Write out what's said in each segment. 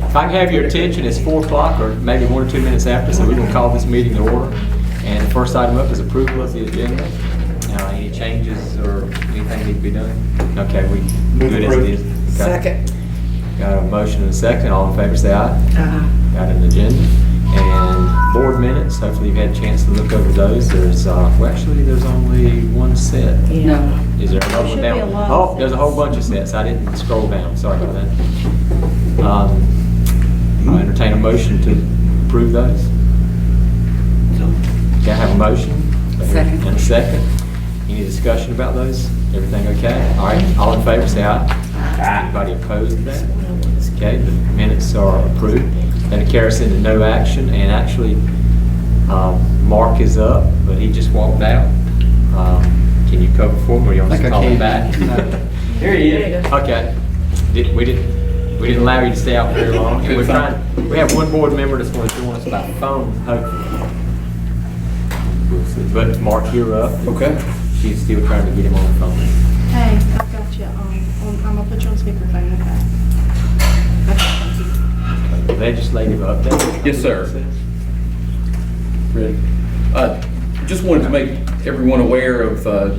If I can have your attention, it's 4 o'clock or maybe 1 or 2 minutes after, so we're going to call this meeting to order. And the first item up is approval of the agenda. Any changes or anything need to be done? Okay, we good as it is. Okay. Second. Got a motion and a second. All in favor say aye. Got an agenda. And board minutes, hopefully you've had a chance to look over those. There's, well actually there's only one set. No. Is there another one down? Oh, there's a whole bunch of sets. I didn't scroll down. Sorry about that. I'll entertain a motion to approve those. Can I have a motion? Second. And a second. Any discussion about those? Everything okay? All right. All in favor say aye. Anybody opposed to that? Okay, the minutes are approved. That'll carry us into no action. And actually, Mark is up, but he just walked out. Can you cover for him, or you want us to call him back? Here he is. Okay. We didn't allow you to stay out very long. And we have one board member that's going to join us by phone, hopefully. We'll see. But Mark, you're up. Okay. She's still trying to get him on the phone. Hey, I've got you I'm gonna put you on speakerphone, okay? Legislative update. Yes, sir. Ready? Just wanted to make everyone aware of the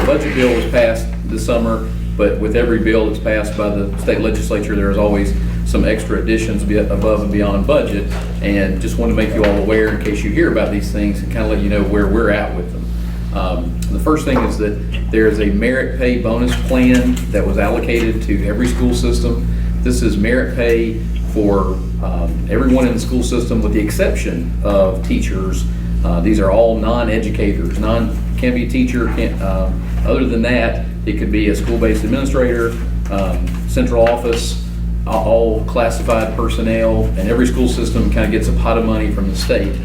budget bill was passed this summer, but with every bill that's passed by the state legislature, there is always some extra additions above and beyond budget, and just want to make you all aware in case you hear about these things and kind of let you know where we're at with them. The first thing is that there is a merit pay bonus plan that was allocated to every school system. This is merit pay for everyone in the school system with the exception of teachers. These are all non-educators. Can't be a teacher, other than that, it could be a school-based administrator, central office, all classified personnel, and every school system kind of gets a pot of money from the state.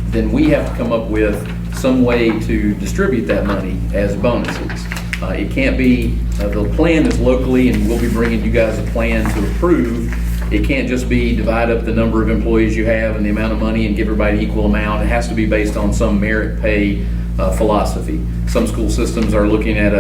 Then we have to come up with some way to distribute that money as bonuses. It can't be, the plan is locally, and we'll be bringing you guys a plan to approve. It can't just be divide up the number of employees you have and the amount of money and give everybody equal amount. It has to be based on some merit pay philosophy. Some school systems are looking at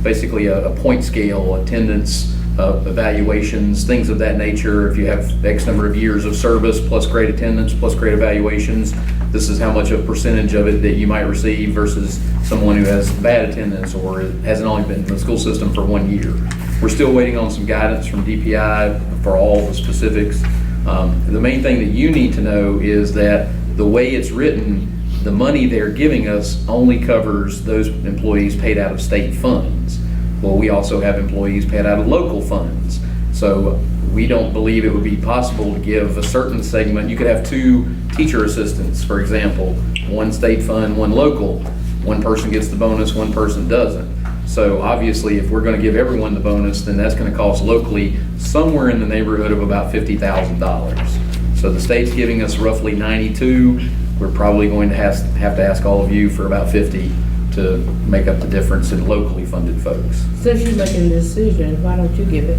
basically a point scale, attendance, evaluations, things of that nature. If you have X number of years of service plus great attendance plus great evaluations, this is how much a percentage of it that you might receive versus someone who has bad attendance or hasn't only been in the school system for 1 year. We're still waiting on some guidance from DPI for all the specifics. The main thing that you need to know is that the way it's written, the money they're giving us only covers those employees paid out of state funds. Well, we also have employees paid out of local funds. So we don't believe it would be possible to give a certain segment. You could have 2 teacher assistants, for example, one state fund, one local. One person gets the bonus, one person doesn't. So obviously, if we're going to give everyone the bonus, then that's going to cost locally somewhere in the neighborhood of about $50,000. So the state's giving us roughly 92. We're probably going to have to ask all of you for about 50 to make up the difference in locally funded folks. Since you're making the decision, why don't you give it?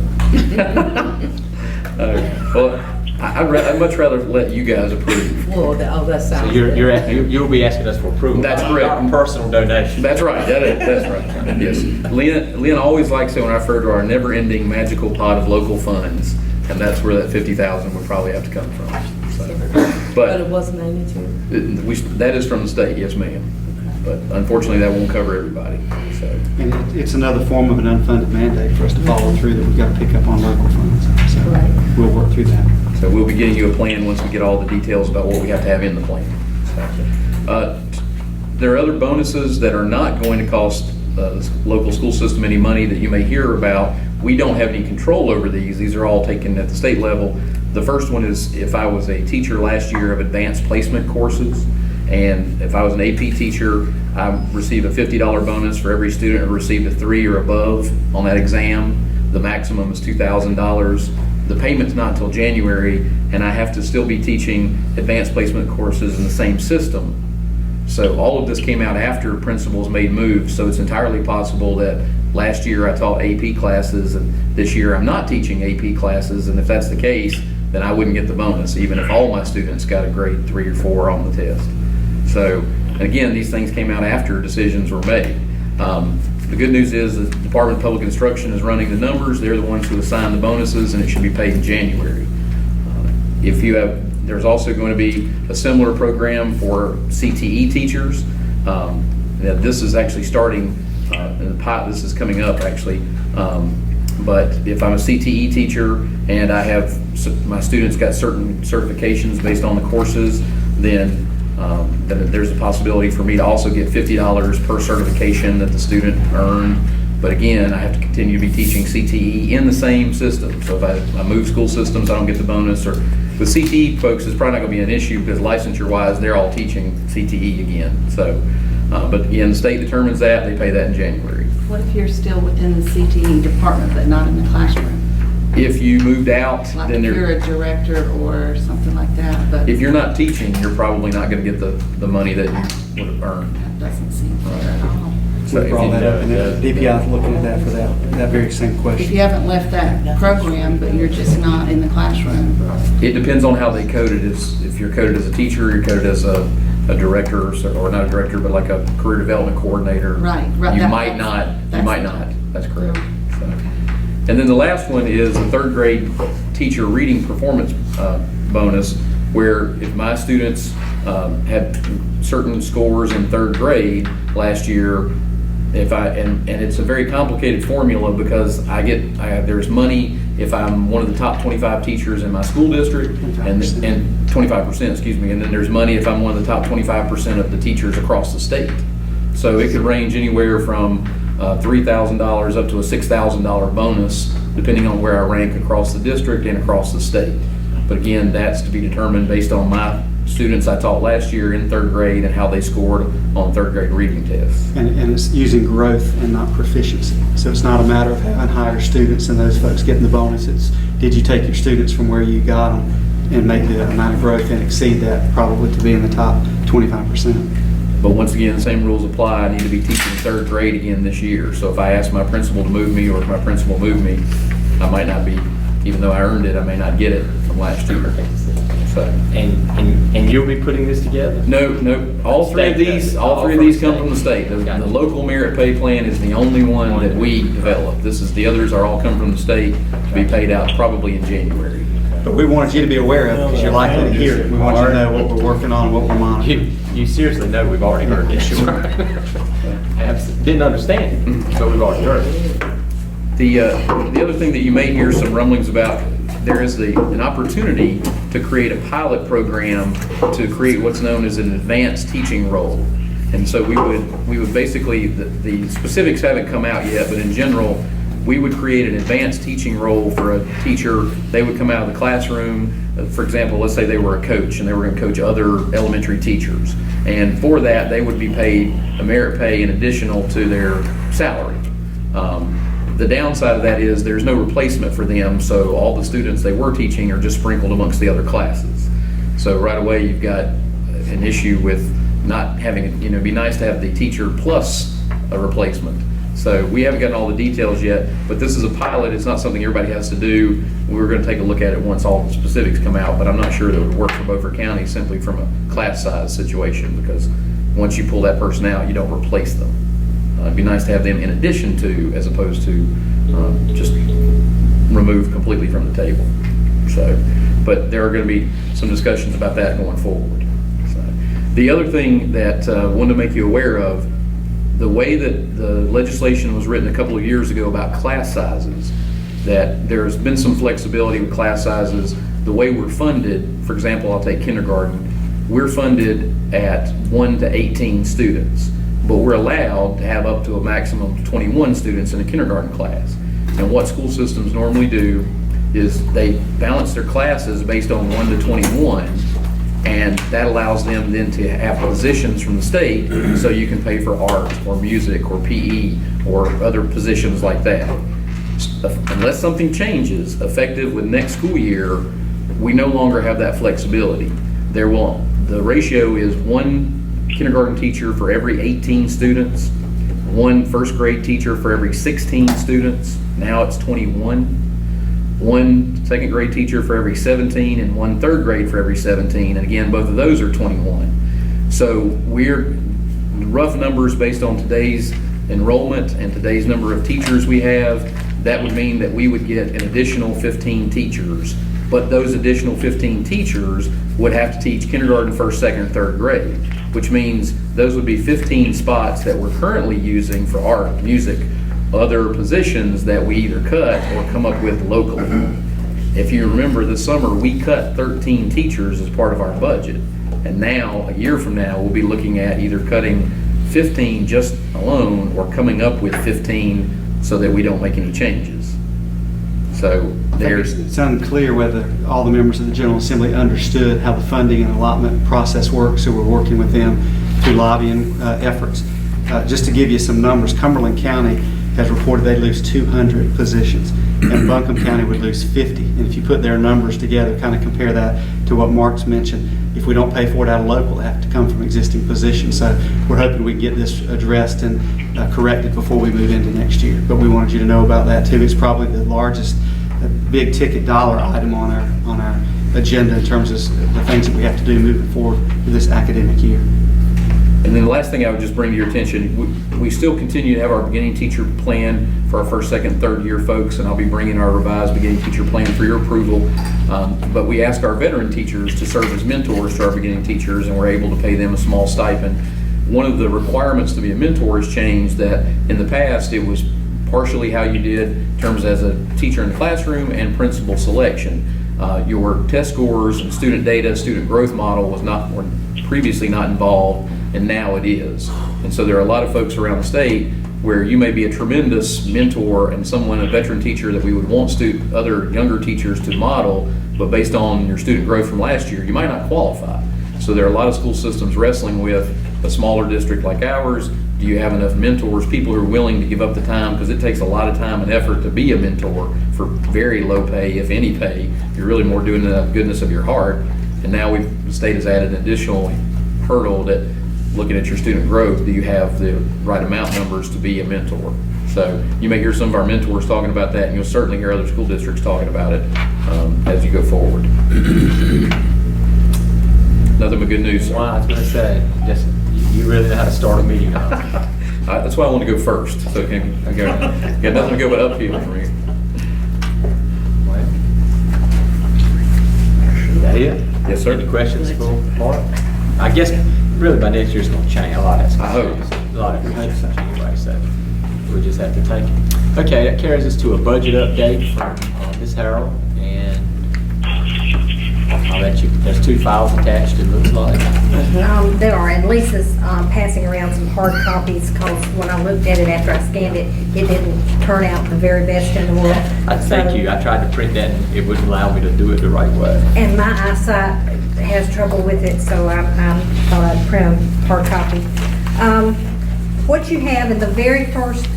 Well, I'd much rather let you guys approve. Well, that sounds So good. you'll be asking us for approval. That's correct. Not a personal donation. That's right. That's right. Yes. Lynn always likes it when I refer to our never-ending magical pot of local funds, and that's where that $50,000 would probably have to come from. So, But it was 92. that is from the state, yes, ma'am. But unfortunately, that won't cover everybody. So. And it's another form of an unfunded mandate for us to follow through that we've got to pick up on local funds. So Right. we'll work through that. So we'll be getting you a plan once we get all the details about what we have to have in the plan. So, there are other bonuses that are not going to cost the local school system any money that you may hear about. We don't have any control over these. These are all taken at the state level. The first one is if I was a teacher last year of advanced placement courses, and if I was an AP teacher, I received a $50 bonus for every student who received a 3 or above on that exam. The maximum is $2,000. The payment's not until January, and I have to still be teaching advanced placement courses in the same system. So all of this came out after principals made moves, so it's entirely possible that last year I taught AP classes, and this year I'm not teaching AP classes, and if that's the case, then I wouldn't get the bonus, even if all my students got a grade 3 or 4 on the test. So, again, these things came out after decisions were made. the good news is the Department of Public Instruction is running the numbers. They're the ones who assign the bonuses, and it should be paid in January. If you have, there's also going to be a similar program for CTE teachers. Now this is actually starting, this is coming up actually. But if I'm a CTE teacher and I have, my students got certain certifications based on the courses, then there's a possibility for me to also get $50 per certification that the student earned. But again, I have to continue to be teaching CTE in the same system. So if I move school systems, I don't get the bonus. Or with CTE folks, it's probably not going to be an issue because licensure-wise, they're all teaching CTE again. So, but again, the state determines that. They pay that in January. What if you're still within the CTE department but not in the classroom? If you moved out, Like then if you're a director or something like that, but if you're not teaching, you're probably not going to get the money that you would have earned. that doesn't seem fair at all. So We brought that up, and DPI is looking at that for that very same If question. you haven't left that program, but you're just not in the classroom, It depends on how they code it. If you're coded as a teacher, you're coded as a director, or not a director, but like a career development coordinator. Right. You That- might not. You that's- might not. That's correct. So. And then the last one is a third grade teacher reading performance bonus, where if my students had certain scores in third grade last year, and it's a very complicated formula because there's money if I'm one of the top 25 teachers in my school district, and 25%, excuse me, and then there's money if I'm one of the top 25% of the teachers across the state. So it could range anywhere from $3,000 up to a $6,000 bonus, depending on where I rank across the district and across the state. But again, that's to be determined based on my students I taught last year in third grade and how they scored on third grade reading tests. And it's using growth and not proficiency. So it's not a matter of having higher students and those folks getting the bonus. It's, did you take your students from where you got them and make the amount of growth and exceed that, probably to be in the top 25%. But once again, the same rules apply. I need to be teaching third grade again this year. So if I ask my principal to move me, or if my principal moved me, I might not be, even though I earned it, I may not get it from last year. So. And you'll be putting this together? No, all three of these come from the state. The local merit pay plan is the only one that we develop. The others are all come from the state to be paid out probably in January. But we wanted you to be aware of it because you're likely to hear it. We want you to know what we're working on, what we're monitoring. You seriously know we've already heard this, sure. Didn't understand it, but we've already heard it. The other thing that you may hear some rumblings about, there is an opportunity to create a pilot program to create what's known as an advanced teaching role. And so we would basically, the specifics haven't come out yet, but in general, we would create an advanced teaching role for a teacher. They would come out of the classroom. For example, let's say they were a coach and they were going to coach other elementary teachers. And for that, they would be paid a merit pay in additional to their salary. The downside of that is there's no replacement for them, so all the students they were teaching are just sprinkled amongst the other classes. So right away you've got an issue with not having, it'd be nice to have the teacher plus a replacement. So we haven't gotten all the details yet, but this is a pilot. It's not something everybody has to do. We're going to take a look at it once all the specifics come out, but I'm not sure that it would work for Beaufort County simply from a class size situation, because once you pull that person out, you don't replace them. It'd be nice to have them in addition to, as opposed to just removed completely from the table. So, but there are going to be some discussions about that going forward. So, the other thing that I wanted to make you aware of, the way that the legislation was written a couple of years ago about class sizes, that there's been some flexibility with class sizes. The way we're funded, for example, I'll take kindergarten, we're funded at 1 to 18 students. But we're allowed to have up to a maximum of 21 students in a kindergarten class. And what school systems normally do is they balance their classes based on 1 to 21, and that allows them then to have positions from the state, so you can pay for art or music or PE or other positions like that. Unless something changes effective with next school year, we no longer have that flexibility. The ratio is 1 kindergarten teacher for every 18 students, 1 first grade teacher for every 16 students. Now it's 21. 1 second grade teacher for every 17, and 1 third grade for every 17. And again, both of those are 21. So we're rough numbers based on today's enrollment and today's number of teachers we have, that would mean that we would get an additional 15 teachers. But those additional 15 teachers would have to teach kindergarten, first, second, and third grade, which means those would be 15 spots that we're currently using for art, music, other positions that we either cut or come up with locally. If you remember this summer, we cut 13 teachers as part of our budget. And now, a year from now, we'll be looking at either cutting 15 just alone or coming up with 15 so that we don't make any changes. So there's... It's unclear whether all the members of the General Assembly understood how the funding and allotment process works, so we're working with them through lobbying efforts. Just to give you some numbers, Cumberland County has reported they lose 200 positions, and Buncombe County would lose 50. And if you put their numbers together, kind of compare that to what Mark's mentioned, if we don't pay for it out of local, they have to come from existing positions. So we're hoping we can get this addressed and corrected before we move into next year. But we wanted you to know about that too. It's probably the largest big ticket dollar item on our agenda in terms of the things that we have to do moving forward for this academic year. And then the last thing I would just bring to your attention, we still continue to have our beginning teacher plan for our first, second, third year folks, and I'll be bringing our revised beginning teacher plan for your approval. But we ask our veteran teachers to serve as mentors to our beginning teachers, and we're able to pay them a small stipend. One of the requirements to be a mentor has changed, that in the past it was partially how you did in terms as a teacher in the classroom and principal selection. Your test scores and student data, student growth model were previously not involved, and now it is. And so there are a lot of folks around the state where you may be a tremendous mentor and someone, a veteran teacher that we would want other younger teachers to model, but based on your student growth from last year, you might not qualify. So there are a lot of school systems wrestling with a smaller district like ours. Do you have enough mentors, people who are willing to give up the time? Because it takes a lot of time and effort to be a mentor for very low pay, if any pay. You're really more doing the goodness of your heart. And now the state has added an additional hurdle that, looking at your student growth, do you have the right amount numbers to be a mentor? So you may hear some of our mentors talking about that, and you'll certainly hear other school districts talking about it as you go forward. Nothing but good news, sir. Well, I was going to say, just, you really know how to start a meeting, huh? That's why I want to go first. So I got nothing to go but uphill for me. Is that it? Yes, sir. Any questions for Mark? I guess really by next year it's going to change. A lot of that's going to change. A lot of it's going to change anyway, so we just have to take it. Okay, that carries us to a budget update from Ms. Harrell, and I'll let you, there's 2 files attached, it looks like. There are, and Lisa's passing around some hard copies, because when I looked at it after I scanned it, it didn't turn out the very best in the world. Thank you. I tried to print that and it wouldn't allow me to do it the right way. And my eyesight has trouble with it, so I thought I'd print a hard copy. What you have in the very first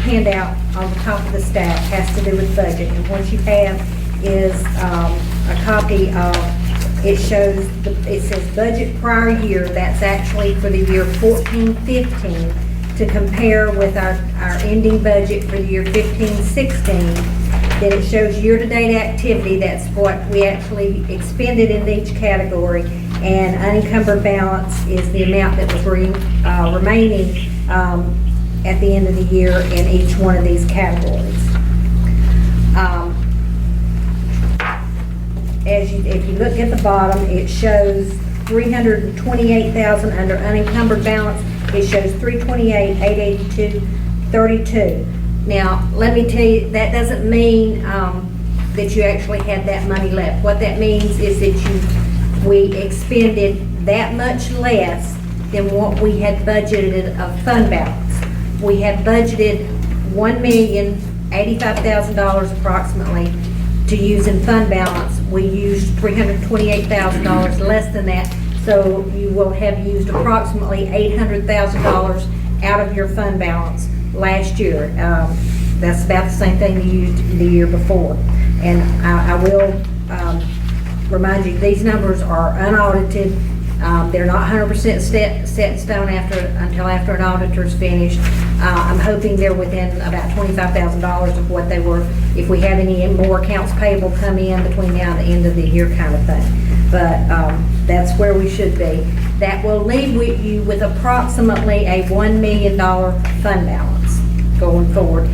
handout on the top of the stack has to do with budget, and what you have is a copy of, it says budget prior year. That's actually for the year 14-15 to compare with our ending budget for the year 15-16. Then it shows year-to-date activity. That's what we actually expended in each category, and unencumbered balance is the amount that was remaining at the end of the year in each one of these categories. If you look at the bottom, it shows $328,000 under unencumbered balance. It shows $328,882.32. Now, let me tell you, that doesn't mean that you actually had that money left. What that means is that we expended that much less than what we had budgeted of fund balance. We had budgeted $1,085,000 approximately to use in fund balance. We used $328,000 less than that, so you will have used approximately $800,000 out of your fund balance last year. That's about the same thing you used the year before. And I will remind you, these numbers are unaudited. They're not 100% set in stone until after an auditor's finished. I'm hoping they're within about $25,000 of what they were, if we have any more accounts payable come in between now and the end of the year kind of thing. But that's where we should be. That will leave you with approximately a $1 million fund balance going forward.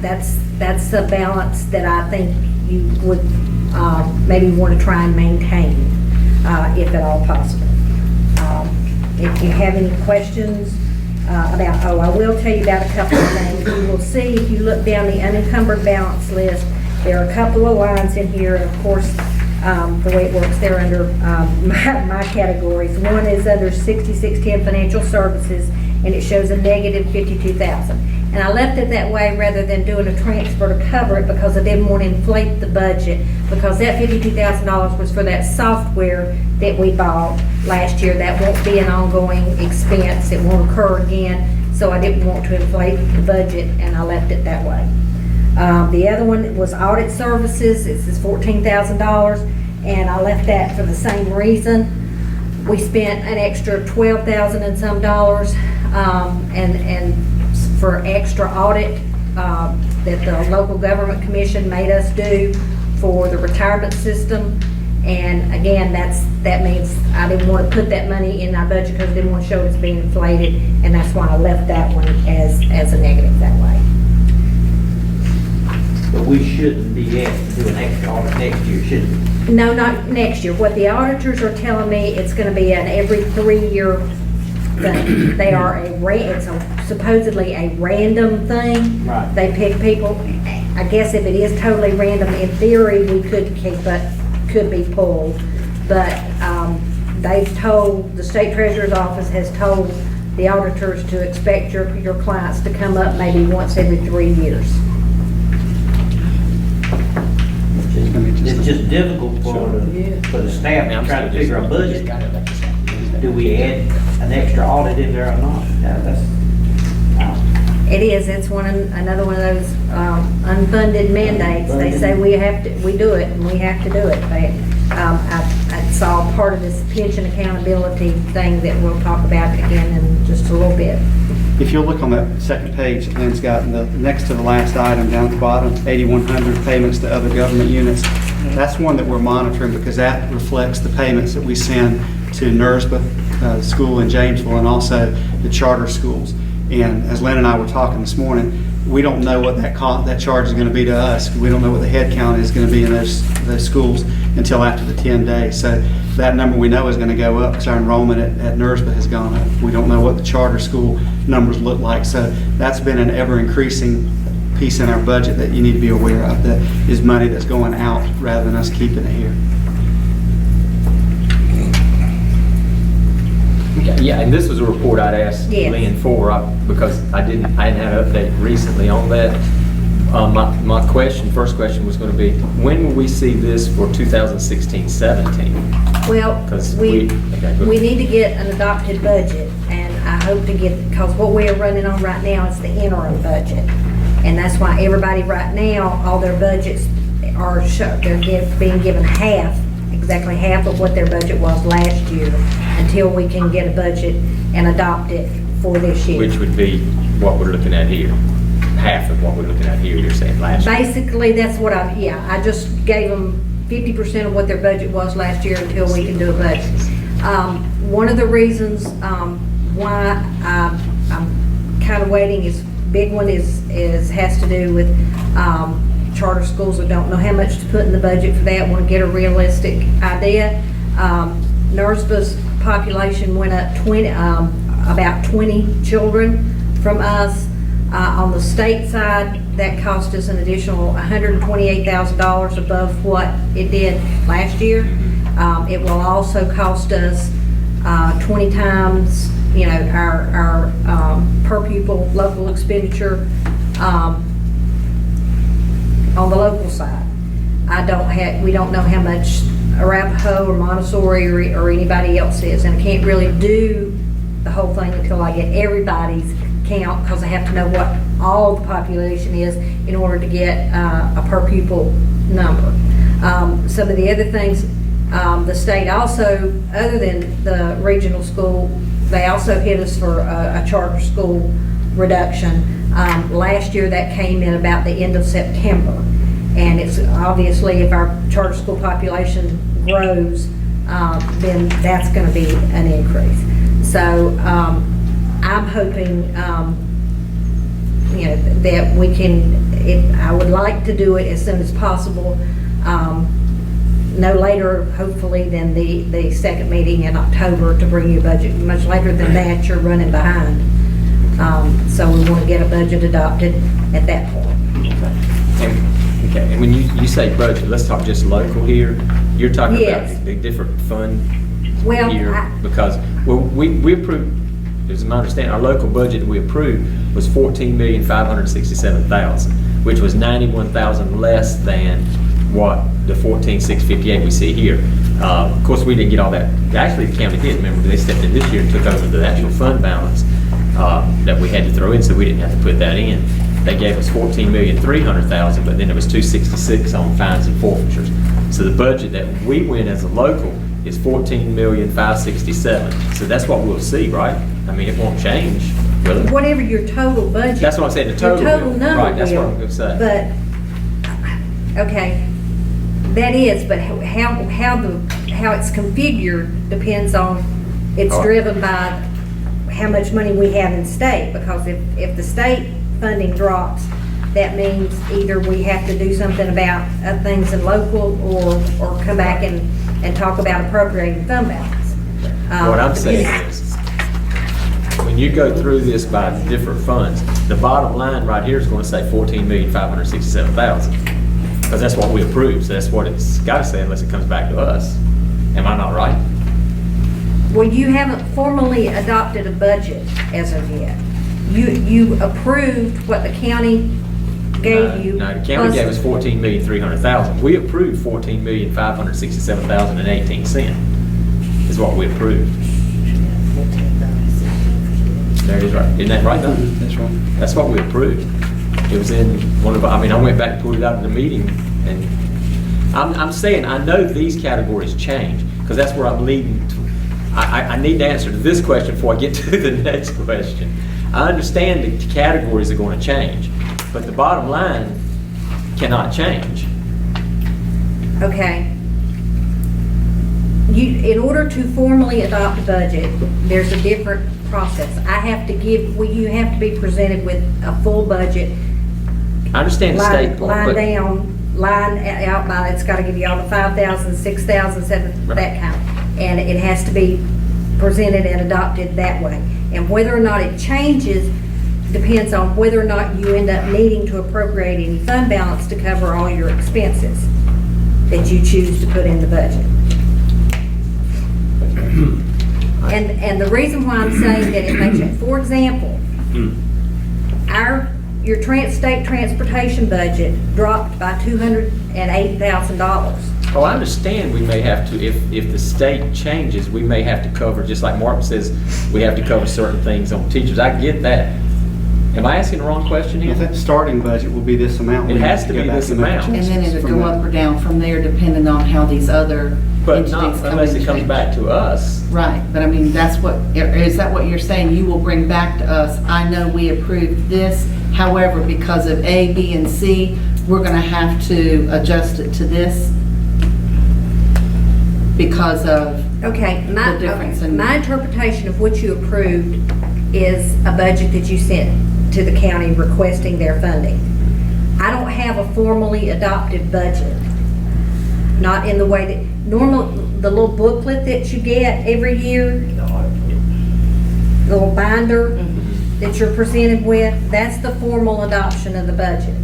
That's the balance that I think you would maybe want to try and maintain, if at all possible. If you have any questions about, I will tell you about a couple of things. You will see, if you look down the unencumbered balance list, there are a couple of lines in here, and of course, the way it works, they're under my categories. One is under 6610 Financial Services, and it shows a negative $52,000. And I left it that way rather than doing a transfer to cover it, because I didn't want to inflate the budget, because that $52,000 was for that software that we bought last year. That won't be an ongoing expense. It won't occur again, so I didn't want to inflate the budget, and I left it that way. The other one was audit services. This is $14,000, and I left that for the same reason. We spent an extra $12,000 and some dollars, and for extra audit that the local government commission made us do for the retirement system. And again, that means I didn't want to put that money in our budget because I didn't want to show it's being inflated, and that's why I left that one as a negative that way. But we shouldn't be asked to do an extra audit next year, should we? No, not next year. What the auditors are telling me, it's going to be an every 3-year thing. They are supposedly a random thing. Right. They pick people. I guess if it is totally random, in theory, we could be pulled. But they've told, the state treasurer's office has told the auditors to expect your clients to come up maybe once every 3 years. It's just difficult for the staff to try to figure a budget. Do we add an extra audit in there or not? It is. It's another one of those unfunded mandates. They say we do it, and we have to do it. It's all part of this pension accountability thing that we'll talk about again in just a little bit. If you'll look on that second page, Lynn's got the next to the last item down at the bottom, 8,100 payments to other government units. That's one that we're monitoring because that reflects the payments that we send to NERSBA school in Jamesville and also the charter schools. And as Lynn and I were talking this morning, we don't know what that charge is going to be to us. We don't know what the head count is going to be in those schools until after the 10 days. So that number we know is going to go up because our enrollment at NERSBA has gone up. We don't know what the charter school numbers look like. So that's been an ever increasing piece in our budget that you need to be aware of, that is money that's going out rather than us keeping it here. Yeah, and this was a report I'd asked Yes. Lynn for, because I hadn't had an update recently on that. My first question was going to be, when will we see this for 2016-17? Well, 'Cause we okay, need to get an adopted budget, and I hope to get, because what we're running on right now is the interim budget. And that's why everybody right now, all their budgets are being given exactly half of what their budget was last year, until we can get a budget and adopt it for this year. Which would be what we're looking at here. Half of what we're looking at here, you're saying last year. Basically, that's what I just gave them 50% of what their budget was last year until we can do a budget. One of the reasons why I'm kind of waiting big one has to do with charter schools. I don't know how much to put in the budget for that. Want to get a realistic idea. NERSBA's population went up about 20 children from us. On the state side, that cost us an additional $128,000 above what it did last year. It will also cost us 20 times, our per pupil local expenditure on the local side. We don't know how much Arapahoe or Montessori or anybody else is, and I can't really do the whole thing until I get everybody's count, because I have to know what all the population is in order to get a per pupil number. Some of the other things The state also, other than the regional school, they also hit us for a charter school reduction. Last year, that came in about the end of September. And it's obviously, if our charter school population grows, then that's going to be an increase. So I'm hoping, that we can, I would like to do it as soon as possible. No later, hopefully, than the second meeting in October to bring you a budget. Much later than that, you're running behind. So we want to get a budget adopted at that point. Okay, and when you say budget, let's talk just local here. You're talking Yes. about the different fund Well, here, because, we approved, as my understanding, our local budget that we approved was $14,567,000, which was $91,000 less than what the $14,658 we see here. Of course, we didn't get all that. Actually, the county did. Remember, they stepped in this year and took over the actual fund balance that we had to throw in, so we didn't have to put that in. They gave us $14,300,000, but then it was $266 on fines and forfeitures. So the budget that we win as a local is $14,567. So that's what we'll see, right? I mean, it won't change, will it? Whatever your total budget. That's what I'm saying, the total. Your total will. number Right, that's what I'm will, gonna say. But, okay, that is, but how it's configured depends on, it's All right. driven by how much money we have in state, because if the state funding drops, that means either we have to do something about things in local, or come back and talk about appropriating fund balance. What I'm saying is, when you go through this by the different funds, the bottom line right here is going to say $14,567,000, because that's what we approved. So that's what it's got to say unless it comes back to us. Am I not right? Well, you haven't formally adopted a budget as of yet. You approved what the county gave you. No, the county gave us $14,300,000. We approved $14,567,018 is what we approved. There it is, right. Isn't that right, though? That's right. That's what we approved. It was in one of, I went back and pulled it out in the meeting, and I'm saying, I know these categories change, because that's where I'm leading to. I need to answer to this question before I get to the next question. I understand the categories are going to change, but the bottom line cannot change. Okay. In order to formally adopt a budget, there's a different process. You have to be presented with a full budget. I understand the state part, Line but down, line out by, it's got to give you all the 5,000, 6,000, 7, Right. that kind. And it has to be presented and adopted that way. And whether or not it changes depends on whether or not you end up needing to appropriate any fund balance to cover all your expenses that you choose to put in the budget. And the reason why I'm saying that it may change, for example, your state transportation budget dropped by $208,000. oh, I understand we may have to, if the state changes, we may have to cover, just like Martin says, we have to cover certain things on teachers. I get that. Am I asking the wrong question here? If that starting budget will be this amount. It we has have to go be back this and make amount. And then adjustments it'll from go that. up or down from there depending on how these other But entities not come unless in it comes change. back to us. Right, but I mean, is that what you're saying? You will bring back to us, I know we approved this, however, because of A, B, and C, we're gonna have to adjust it to this because of, Okay, The difference in- my interpretation of what you approved is a budget that you sent to the county requesting their funding. I don't have a formally adopted budget. Not in the way that, the little booklet that you get every year, the little binder that you're presented with, that's the formal adoption of the budget.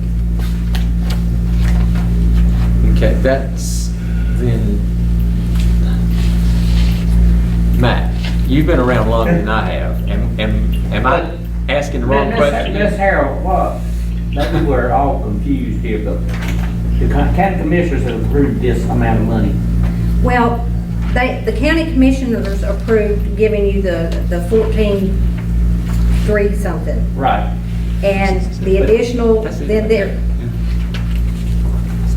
Okay, that's then, Matt, you've been around longer than I have. Am I asking the wrong question? Miss Harold, what? Maybe we're all confused here, but the county commissioners have approved this amount of money. Well, the county commissioners approved giving you the 14.3 something. Right. And the additional, That's it then right there,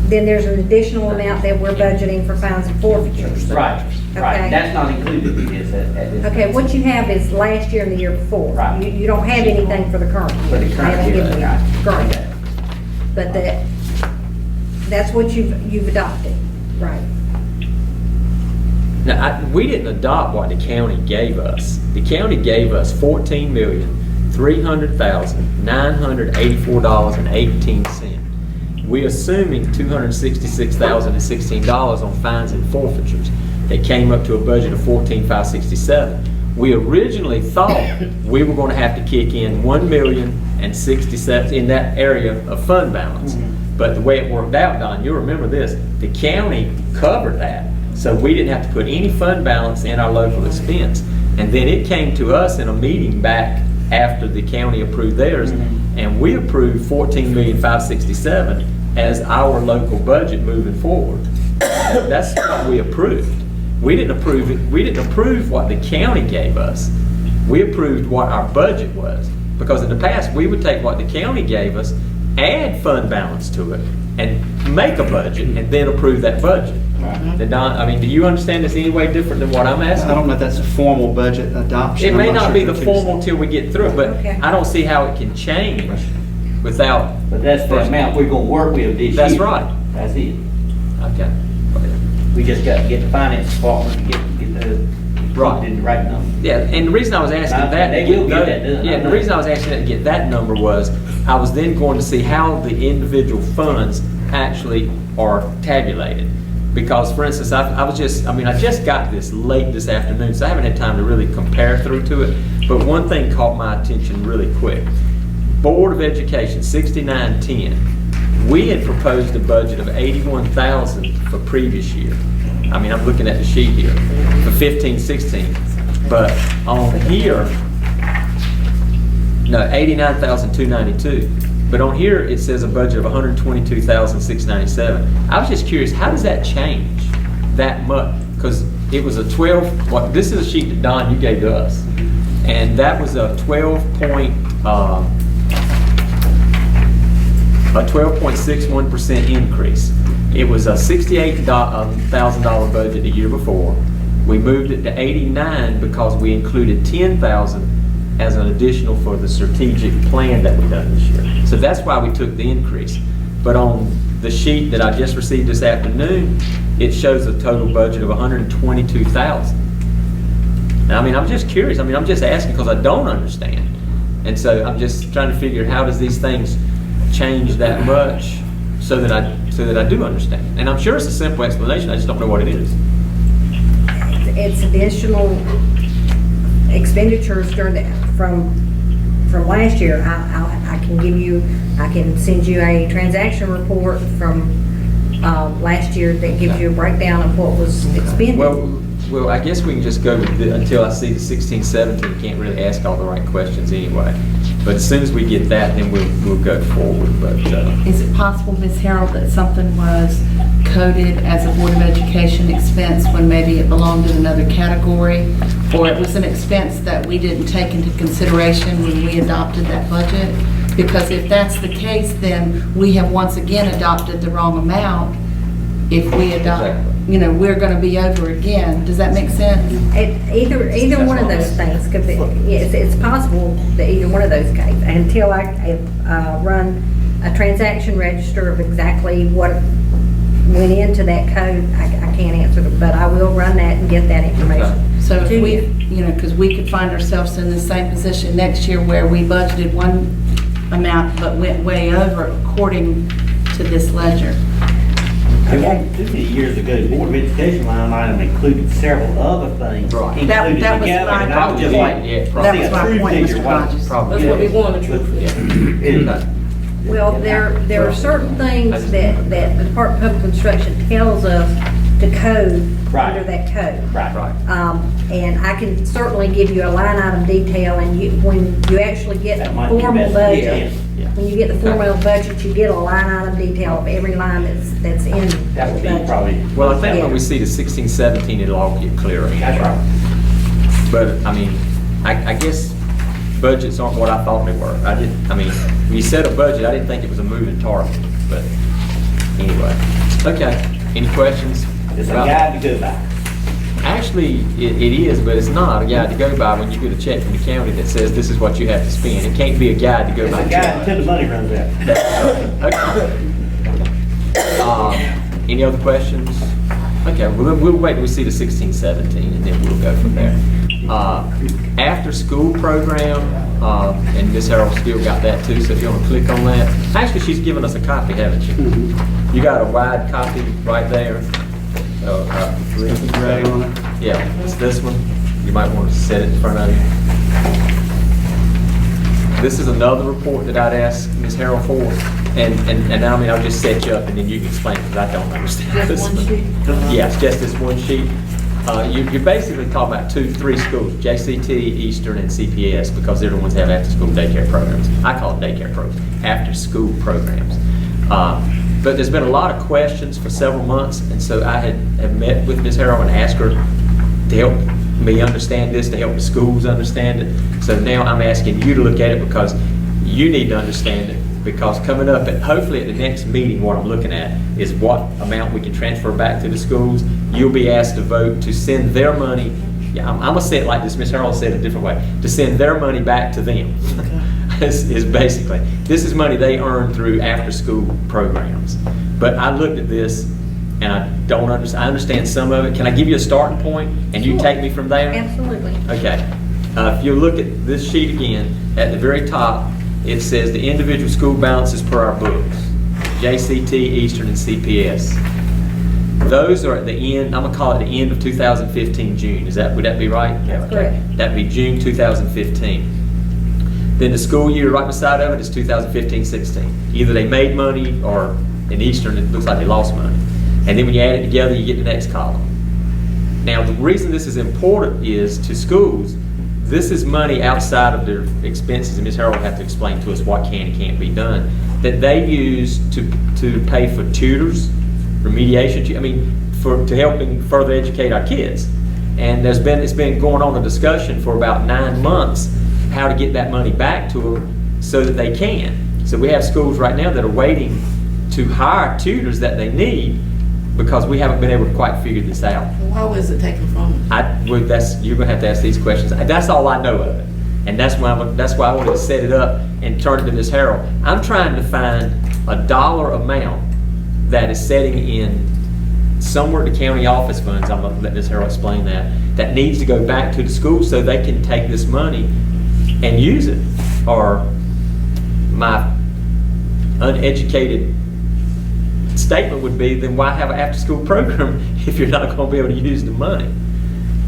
then there's an additional amount that we're budgeting for fines and forfeitures. Right, Okay. right, that's not included in this at this. Okay, what you have is last year and the year before. Right. You don't have anything for the current year. For the current I haven't year, given you right. current. Okay. But that's what you've adopted, right? Now, we didn't adopt what the county gave us. The county gave us $14,300,984.18. We're assuming $266,016 on fines and forfeitures. That came up to a budget of $14,567. We originally thought we were going to have to kick in $1,067,000 in that area of fund balance. But the way it worked out, Don, you'll remember this, the county covered that. So we didn't have to put any fund balance in our local expense. And then it came to us in a meeting back after the county approved theirs, and we approved $14,567,000 as our local budget moving forward. That's what we approved. We didn't approve it. We didn't approve what the county gave us. We approved what our budget was. Because in the past, we would take what the county gave us, add fund balance to it, and make a budget, and then approve that budget. Then Don, I mean, do you understand this any way different than what I'm asking? I don't know if that's a formal budget adoption. It may I'm not sure be the if it's- formal till we get through it, but Okay. I don't see how it can change without. But that's the amount we're gonna work with this year. That's right. That's it. Okay. We just got to get the finance department to get the, Right. in the right number. Yeah, and the reason I was asking Now, that. they will get that done, Yeah, I the know. reason I was asking that to get that number was, I was then going to see how the individual funds actually are tabulated. Because, for instance, I just got this late this afternoon, so I haven't had time to really compare through to it. But one thing caught my attention really quick. Board of Education, 6910. We had proposed a budget of 81,000 for previous year. I mean, I'm looking at the sheet here for 15-16. But on here, no, 89,292. But on here, it says a budget of 122,697. I was just curious, how does that change that much? Because it was a 12, this is a sheet that Don, you gave to us. And that was a 12.61% increase. It was a $68,000 budget the year before. We moved it to 89 because we included 10,000 as an additional for the strategic plan that we done this year. So that's why we took the increase. But on the sheet that I just received this afternoon, it shows a total budget of 122,000. Now, I mean, I'm just curious. I mean, I'm just asking because I don't understand. And so I'm just trying to figure how does these things change that much so that I do understand. And I'm sure it's a simple explanation. I just don't know what it is. It's additional expenditures from last year. I can send you a transaction report from last year that gives you a breakdown of what was expended. Well, I guess we can just go with until I see the 16, 17. Can't really ask all the right questions anyway. But as soon as we get that, then we'll go forward. But Is it possible, Ms. Harold, that something was coded as a Board of Education expense when maybe it belonged in another category? Or it was an expense that we didn't take into consideration when we adopted that budget? Because if that's the case, then we have once again adopted the wrong amount. If we adopt, we're going to be over again. Does that make sense? Either one of those things could be. Yes, it's possible that either one of those cases. Until I run a transaction register of exactly what went into that code, I can't answer it, but I will run that and get that information. So if to we, you. because we could find ourselves in the same position next year where we budgeted one amount but went way over according to this ledger. It wasn't too many years ago, the Board of Education line item included several other things. Right. included That was together, my and I was just point. like, Yeah, That probably. was my true point, figure Mr. wasn't Hodges. Probably. That's what we want, the truth. Well, there are certain things that the Department of Public Instruction tells us to code Right. under that code. Right. And I can certainly give you a line item detail, and when you actually get the That might be formal best. budget, Yeah. when you get the formal budget, you get a line item detail of every line that's in That would the be budget. probably. Well, I think when Yeah. we see the 16, 17, it'll all get clearer. That's right. But, I mean, I guess budgets aren't what I thought they were. When you set a budget, I didn't think it was a moving target, but Anyway, okay, any questions? It's a about- guide to go by. Actually, it is, but it's not a guide to go by when you get a check from the county that says this is what you have to spend. It can't be a guide to go It's by. a guide until the money runs out. Okay. Any other questions? Okay, we'll wait till we see the 16, 17, and then we'll go from there. After school program, and Ms. Harrell still got that too, so if you want to click on that. Actually, she's given us a copy, haven't you? You got a wide copy right there. Right on it. Yeah, it's this one. You might want to set it in front of you. This is another report that I'd ask Ms. Harrell for. And I mean, I'll just set you up and then you can explain because I don't understand this. Just one sheet? Yeah, it's just this one sheet. You're basically talking about 3 schools, JCT, Eastern, and CPS, because they're the ones that have after-school daycare programs. I call it daycare programs, after-school programs. But there's been a lot of questions for several months, and so I have met with Ms. Harrell and asked her to help me understand this, to help the schools understand it. So now I'm asking you to look at it because you need to understand it. Because coming up, hopefully at the next meeting, what I'm looking at is what amount we can transfer back to the schools. You'll be asked to vote to send their money. Yeah, I'm gonna say it like this. Ms. Harrell said it a different way. To send their money back to them. is basically, this is money they earn through after-school programs. But I looked at this and I don't understand. I understand some of it. Can I give you a starting point and you take me from there? Absolutely. Okay. If you look at this sheet again, at the very top, it says the individual school balances per our books, JCT, Eastern, and CPS. Those are at the end, I'm gonna call it the end of 2015 June. Would that be right? That's correct. That'd be June 2015. Then the school year right beside of it is 2015-16. Either they made money or in Eastern it looks like they lost money. And then when you add it together, you get the next column. Now the reason this is important is to schools, this is money outside of their expenses, and Ms. Harrell will have to explain to us what can and can't be done, that they use to pay for tutors, remediation, to help further educate our kids. And it's been going on a discussion for about 9 months how to get that money back to them so that they can. So we have schools right now that are waiting to hire tutors that they need because we haven't been able to quite figure this out. Why was it taken from them? You're gonna have to ask these questions. That's all I know of it. And that's why I wanted to set it up and turn it to Ms. Harrell. I'm trying to find a dollar amount that is setting in somewhere the county office funds, I'm gonna let Ms. Harrell explain that needs to go back to the school so they can take this money and use it. Or my uneducated statement would be, then why have an after-school program if you're not going to be able to use the money?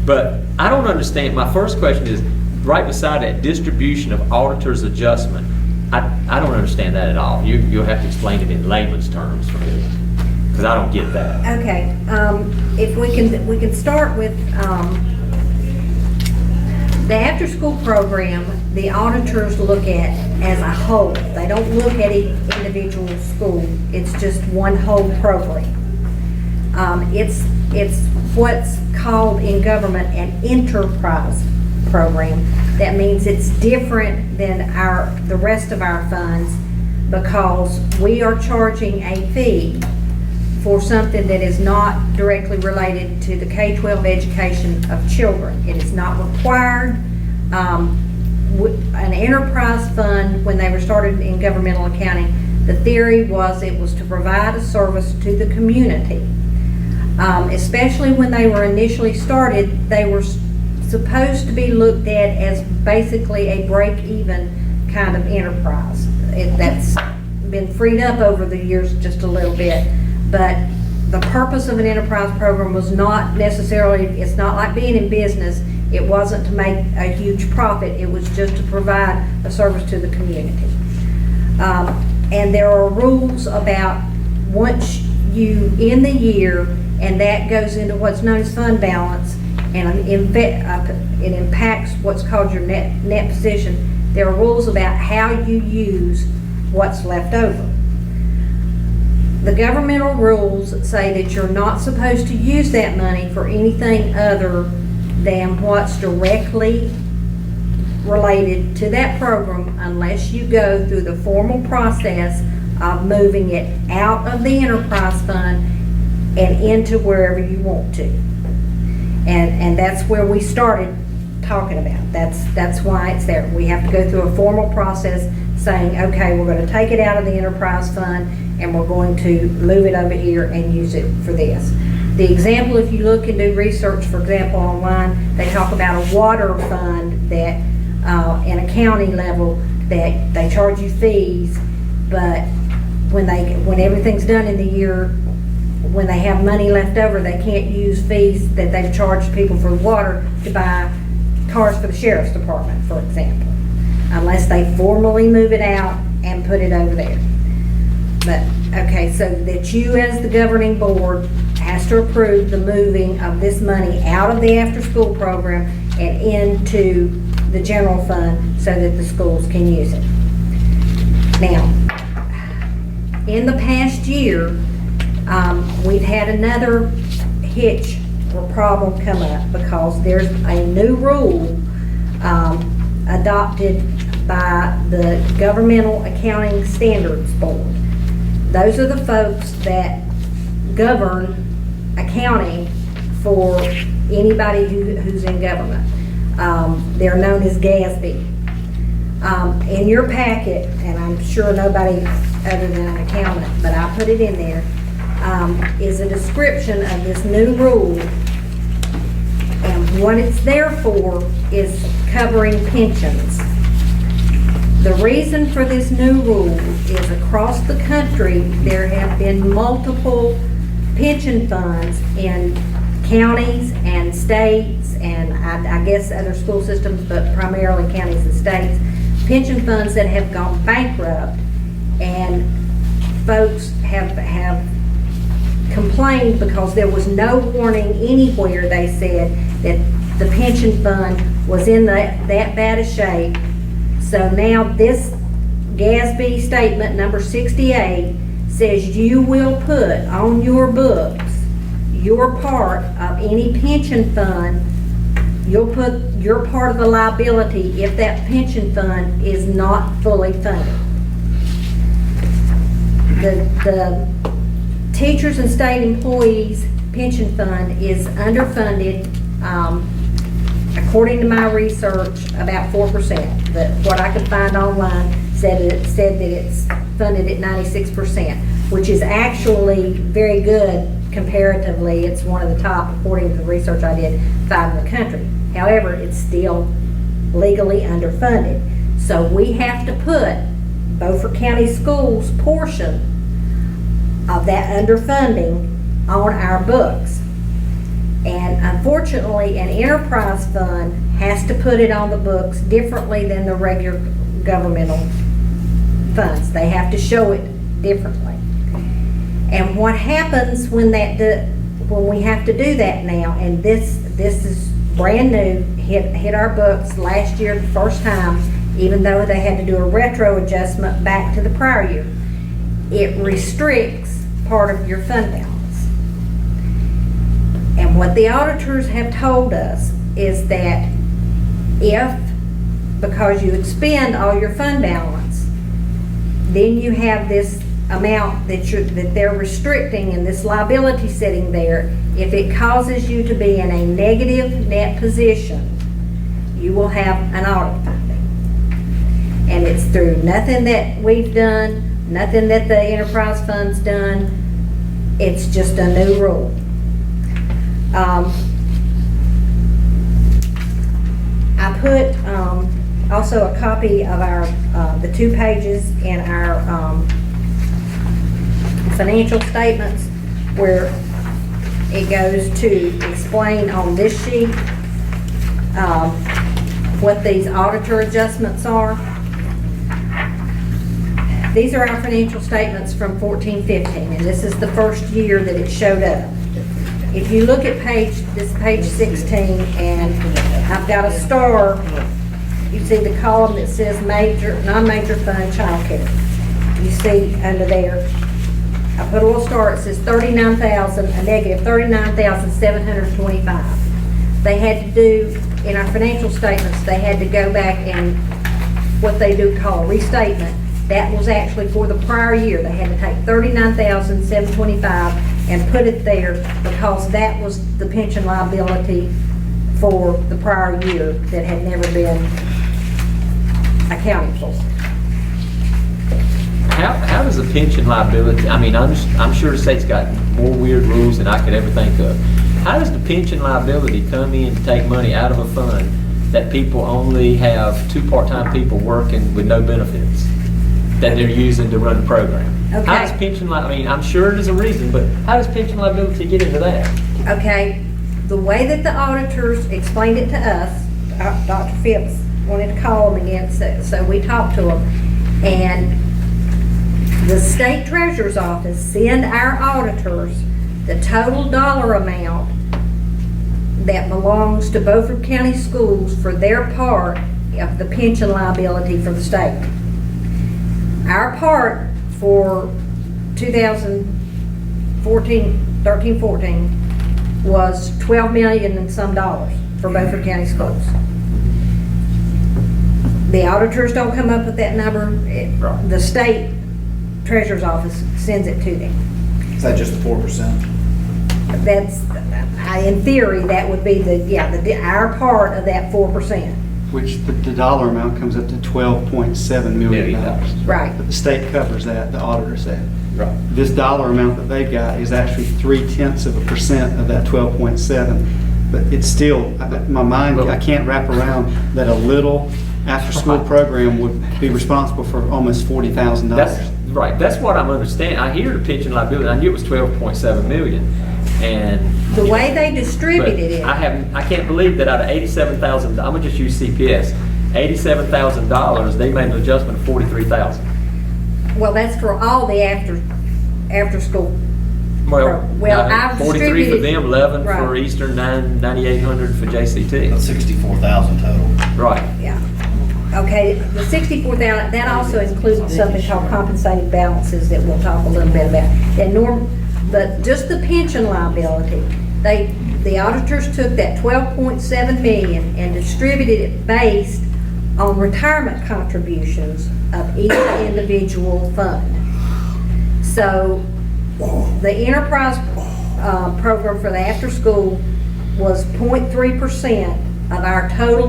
But I don't understand. My first question is, right beside that, distribution of auditor's adjustment. I don't understand that at all. You'll have to explain it in layman's terms for me, because I don't get that. Okay, if we can start with the after-school program. The auditors look at as a whole. They don't look at each individual school. It's just one whole program. It's what's called in government an enterprise program. That means it's different than the rest of our funds because we are charging a fee for something that is not directly related to the K-12 education of children. It is not required. An enterprise fund, when they were started in governmental accounting, the theory was it was to provide a service to the community. Especially when they were initially started, they were supposed to be looked at as basically a break-even kind of enterprise. That's been freed up over the years just a little bit, but the purpose of an enterprise program was not necessarily, it's not like being in business. It wasn't to make a huge profit. It was just to provide a service to the community. And there are rules about once you end the year, and that goes into what's known as fund balance, and it impacts what's called your net position. There are rules about how you use what's left over. The governmental rules say that you're not supposed to use that money for anything other than what's directly related to that program unless you go through the formal process of moving it out of the enterprise fund and into wherever you want to. And that's where we started talking about. That's why it's there. We have to go through a formal process saying, okay, we're going to take it out of the enterprise fund and we're going to move it over here and use it for this. The example, if you look and do research, for example, online, they talk about a water fund that, in a county level, that they charge you fees, but when everything's done in the year, when they have money left over, they can't use fees that they've charged people for water to buy cars for the sheriff's department, for example, unless they formally move it out and put it over there. But, okay, so that you as the governing board has to approve the moving of this money out of the after-school program and into the general fund so that the schools can use it. Now, in the past year, we've had another hitch or problem come up because there's a new rule adopted by the Governmental Accounting Standards Board. Those are the folks that govern accounting for anybody who's in government. They're known as GASB. In your packet, and I'm sure nobody other than an accountant, but I put it in there, is a description of this new rule. And what it's there for is covering pensions. The reason for this new rule is across the country, there have been multiple pension funds in counties and states, and I guess other school systems, but primarily counties and states, pension funds that have gone bankrupt, and folks have complained because there was no warning anywhere, they said, that the pension fund was in that bad a shape. So now this GASB statement number 68 says you will put on your books your part of any pension fund. You'll put your part of the liability if that pension fund is not fully funded. The teachers and state employees pension fund is underfunded, according to my research, about 4%. But what I could find online said that it's funded at 96%, which is actually very good comparatively. It's one of the top, according to the research I did, 5 in the country. However, it's still legally underfunded. So we have to put Beaufort County Schools' portion of that underfunding on our books. And unfortunately, an enterprise fund has to put it on the books differently than the regular governmental funds. They have to show it differently. And what happens when we have to do that now, and this is brand new, hit our books last year the first time, even though they had to do a retro adjustment back to the prior year, it restricts part of your fund balance. And what the auditors have told us is that because you expend all your fund balance, then you have this amount that they're restricting and this liability sitting there. If it causes you to be in a negative net position, you will have an audit finding. And it's through nothing that we've done, nothing that the enterprise fund's done. It's just a new rule. I put also a copy of our the 2 pages in our financial statements where it goes to explain on this sheet what these auditor adjustments are. These are our financial statements from 14-15, and this is the first year that it showed up. If you look at page 16, and I've got a star, you see the column that says non-major fund childcare. You see under there, I put a little star, it says a negative 39,725. They had to do, in our financial statements, they had to go back and what they do call restatement. that was actually for the prior year. They had to take $39,725 and put it there because that was the pension liability for the prior year that had never been accounted for. How does the pension liability, I mean, I'm sure the state's got more weird rules than I could ever think of. How does the pension liability come in to take money out of a fund that people only have 2 part-time people working with no benefits that they're using to run the program? Okay. How does pension I mean, I'm sure there's a reason, but how does pension liability get into that? Okay, the way that the auditors explained it to us, Dr. Phipps wanted to call them again, so we talked to them, and the state treasurer's office send our auditors the total dollar amount that belongs to Beaufort County Schools for their part of the pension liability for the state. Our part for 2013-14 was $12 million and some dollars for Beaufort County Schools. The auditors don't come up with that number. Right. The state treasurer's office sends it to them. Is that just the 4%? That's, in theory, that would be our part of that 4%. Which the dollar amount comes up to $12.7 million. Right. But the state covers that, the auditor said. Right. This dollar amount that they've got is actually 0.3% of that 12.7. But it's still, my mind, I can't wrap around that a little after-school program would be responsible for almost $40,000. Right, that's what I'm understanding. I hear the pension liability, I knew it was 12.7 million, and The way they distributed it. I can't believe that out of $87,000, I'm gonna just use CPS, $87,000, they made an adjustment of $43,000. Well, that's for all the after school. Well, I've 43 for distributed- them, 11 for Right. Eastern, 9,800 for JCT. That's 64,000 total. Right. Yeah. Okay, the 64,000, that also includes something called compensated balances that we'll talk a little bit about. But just the pension liability, the auditors took that 12.7 million and distributed it based on retirement contributions of each individual fund. So the enterprise program for the after school was 0.3% of our total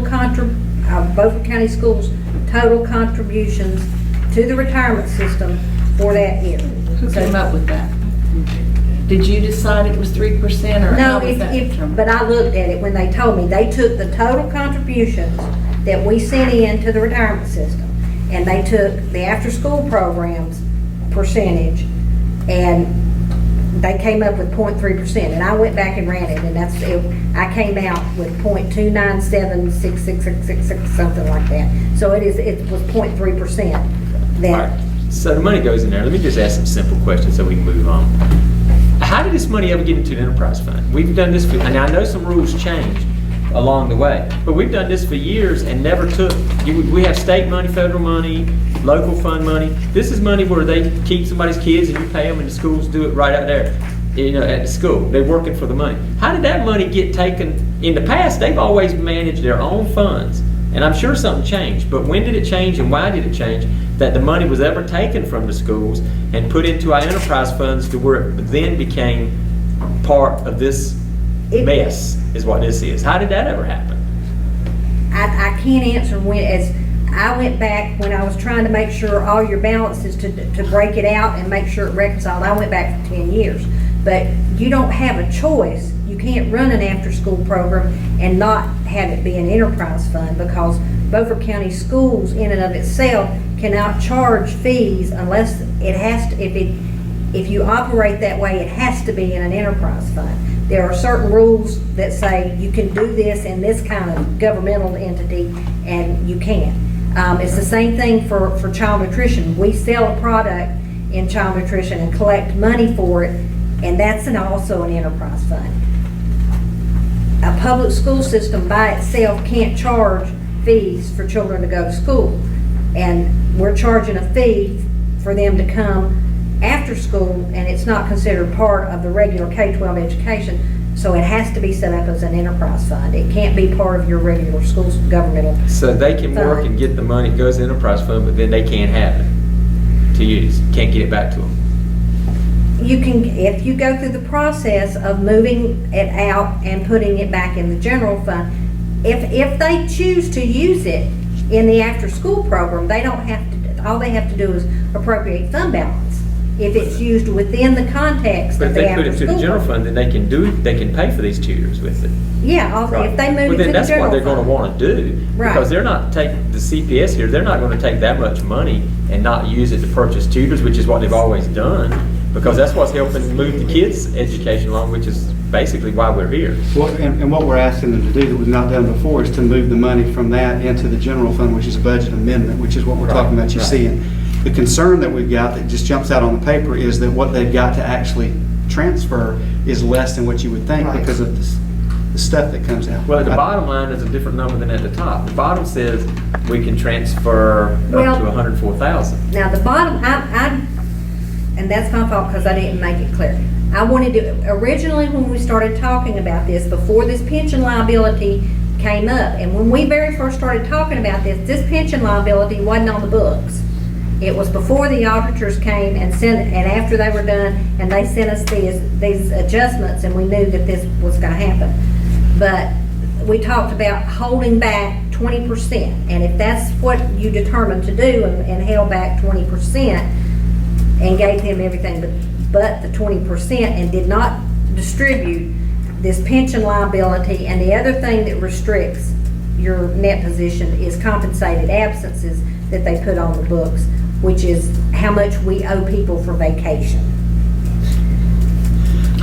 Beaufort County Schools' total contributions to the retirement system for that year. Who came up with that? Did you decide it was 3% or No, how was that determined? but I looked at it when they told me. They took the total contributions that we sent in to the retirement system, and they took the after-school programs percentage, and they came up with 0.3%, and I went back and ran it, and I came out with 0.2976666, something like that. So it was 0.3%. All That right. So the money goes in there. Let me just ask some simple questions so we can move on. How did this money ever get into the enterprise fund? We've done this and I know some rules changed along the way, but we've done this for years and never took, we have state money, federal money, local fund money. This is money where they keep somebody's kids and you pay them and the schools do it right out there, at the school. They're working for the money. How did that money get taken? In the past, they've always managed their own funds, and I'm sure something changed, but when did it change and why did it change that the money was ever taken from the schools and put into our enterprise funds to where it then became part of this mess, is what this is? How did that ever happen? I can't answer when, as I went back when I was trying to make sure all your balances to break it out and make sure it reconciled. I went back for 10 years. But you don't have a choice. You can't run an after-school program and not have it be an enterprise fund, because Beaufort County Schools in and of itself cannot charge fees unless it has to, if you operate that way, it has to be in an enterprise fund. There are certain rules that say you can do this in this kind of governmental entity and you can't. It's the same thing for child nutrition. We sell a product in child nutrition and collect money for it, and that's also an enterprise fund. A public school system by itself can't charge fees for children to go to school, and we're charging a fee for them to come after school, and it's not considered part of the regular K-12 education, so it has to be set up as an enterprise fund. It can't be part of your regular school's governmental. So they can work and get the money, it goes to the enterprise fund, but then they can't have it. to use, can't get it back to them. You can, if you go through the process of moving it out and putting it back in the general fund, if they choose to use it in the after-school program, they don't have to, all they have to do is appropriate fund balance. If it's used within the context But of if the they put it to after-school the general program. fund, then they can pay for these tutors with it. Yeah, also, if they Well, move it to then the that's what general they're gonna fund. wanna do. Right. Because they're not taking, the CPS here, they're not gonna take that much money and not use it to purchase tutors, which is what they've always done. Because that's what's helping move the kids' education along, which is basically why we're here. And what we're asking them to do that we've not done before is to move the money from that into the general fund, which is a budget amendment, which is what we're talking about you Right. seeing. The concern that we've got that just jumps out on the paper is that what they've got to actually transfer is less than what you would think Right. because of the stuff that comes out. Well, at the bottom line is a different number than at the top. The bottom says we can transfer Well- up to 104,000. Now, the bottom, and that's my fault because I didn't make it clear. I wanted to, originally when we started talking about this, before this pension liability came up, and when we very first started talking about this pension liability wasn't on the books. It was before the auditors came and after they were done, and they sent us these adjustments, and we knew that this was gonna happen. But we talked about holding back 20%, and if that's what you determined to do and held back 20% and gave them everything but the 20% and did not distribute this pension liability, and the other thing that restricts your net position is compensated absences that they put on the books, which is how much we owe people for vacation.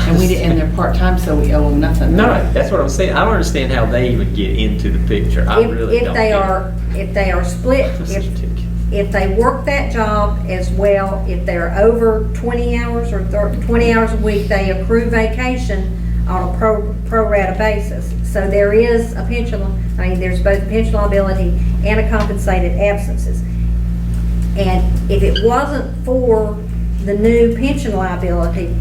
And they're part-time, so we owe them nothing. No, that's what I'm saying. I don't understand how they even get into the picture. I really don't. If they are split, That's ridiculous. if they work that job as well, if they're over 20 hours or 20 hours a week, they accrue vacation on a pro rata basis. So there is a pension, there's both pension liability and a compensated absences. And if it wasn't for the new pension liability,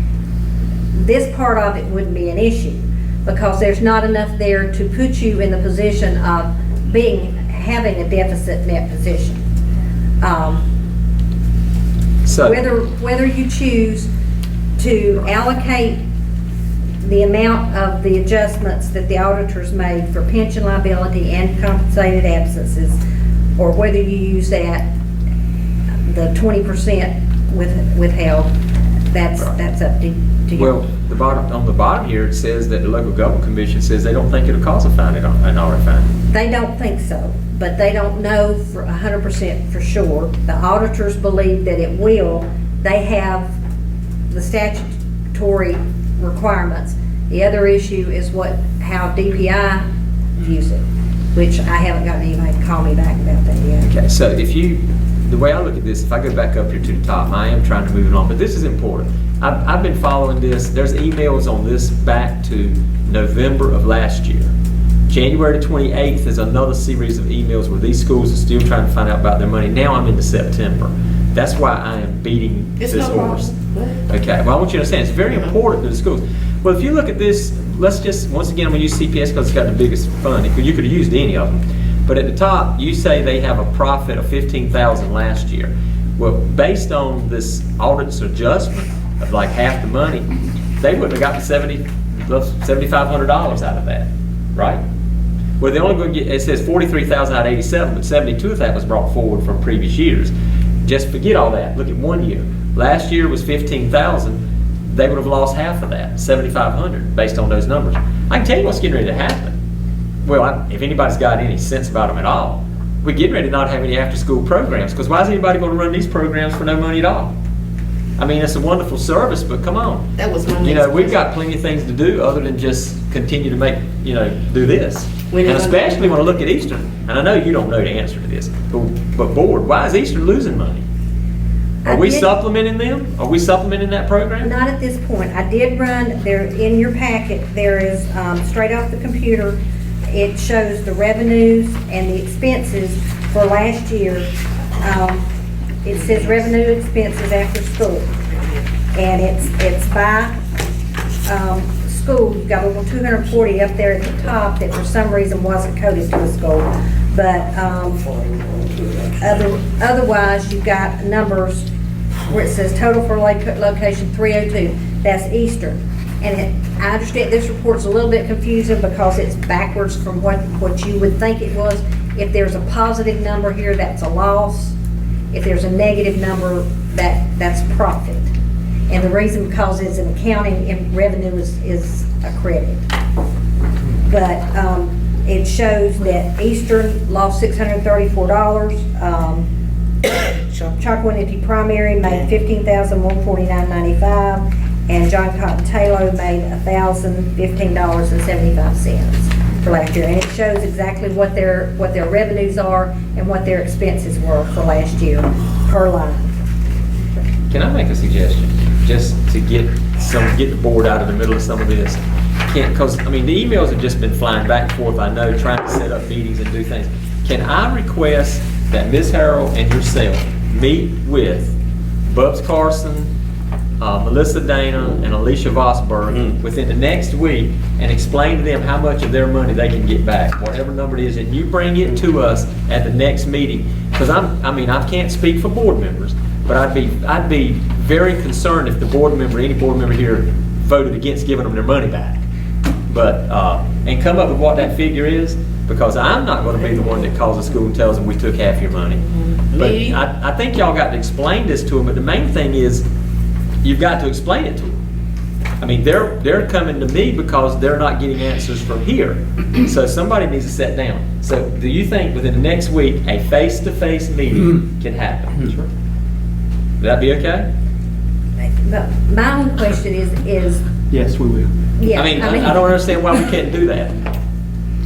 this part of it wouldn't be an issue because there's not enough there to put you in the position of having a deficit net position. So, Whether you choose to allocate the amount of the adjustments that the auditors made for pension liability and compensated absences, or whether you use that, the 20% withheld, that's up to you. well, on the bottom here, it says that the local government commission says they don't think it'll cause an audit fine. They don't think so, but they don't know for 100% for sure. The auditors believe that it will. They have the statutory requirements. The other issue is how DPI views it, which I haven't gotten anybody to call me back about that yet. Okay, so the way I look at this, if I go back up here to the top, I am trying to move it on, but this is important. I've been following this. There's emails on this back to November of last year. January the 28th is another series of emails where these schools are still trying to find out about their money. Now I'm into September. That's why I am beating It's this no horse. problem. Okay, well I want you to understand, it's very important to the schools. Well, if you look at this, let's just, once again, I'm going to use CPS because it's got the biggest fund. You could have used any of them. But at the top, you say they have a profit of $15,000 last year. Well, based on this audit's adjustment of like half the money, they wouldn't have gotten $7,500 out of that, right? Well, they're only going to get, it says 43,000 out of 87, but 72 of that was brought forward from previous years. Just forget all that. Look at 1 year. Last year was 15,000. They would have lost half of that, 7,500, based on those numbers. I can tell you what's getting ready to happen. Well, if anybody's got any sense about them at all, we're getting ready to not have any after-school programs, because why is anybody going to run these programs for no money at all? I mean, it's a wonderful service, but come on. That was my You know, next we've question. got plenty of things to do other than just continue to do this. We And don't especially know. when I look at Eastern, and I know you don't know the answer to this, but board, why is Eastern losing money? Are we supplementing them? Are we supplementing that program? Not at this point. I did run, there in your packet, there is, straight off the computer, it shows the revenues and the expenses for last year. It says revenue expenses after school. And it's by school. You've got a little 240 up there at the top that for some reason wasn't coded to a school. But otherwise, you've got numbers where it says total for location 302, that's Eastern. And I understand this report's a little bit confusing because it's backwards from what you would think it was. If there's a positive number here, that's a loss. If there's a negative number, that's profit. And the reason, because it's an accounting and revenue is a credit. But it shows that Eastern lost $634. Chocowinity Primary made $15,149.95, and John Cotton Taylor made $1,015.75 for last year. And it shows exactly what their revenues are and what their expenses were for last year per line. Can I make a suggestion, just to get the board out of the middle of some of this? Because, I mean, the emails have just been flying back and forth, I know, trying to set up meetings and do things. Can I request that Ms. Harrell and yourself meet with Bubs Carson, Melissa Dana, and Alicia Vosberg within the next week and explain to them how much of their money they can get back, whatever number it is, and you bring it to us at the next meeting? Because I can't speak for board members, but I'd be very concerned if any board member here voted against giving them their money back. But, and come up with what that figure is, because I'm not going to be the one that calls the school and tells them we took half your money. But I think y'all got to explain this to them, but the main thing is, you've got to explain it to them. I mean, they're coming to me because they're not getting answers from here. So somebody needs to sit down. So do you think within the next week, a face-to-face meeting can happen? Sure. Would that be okay? My own question is Yes, we will. yeah. I mean, I don't understand why we can't do that.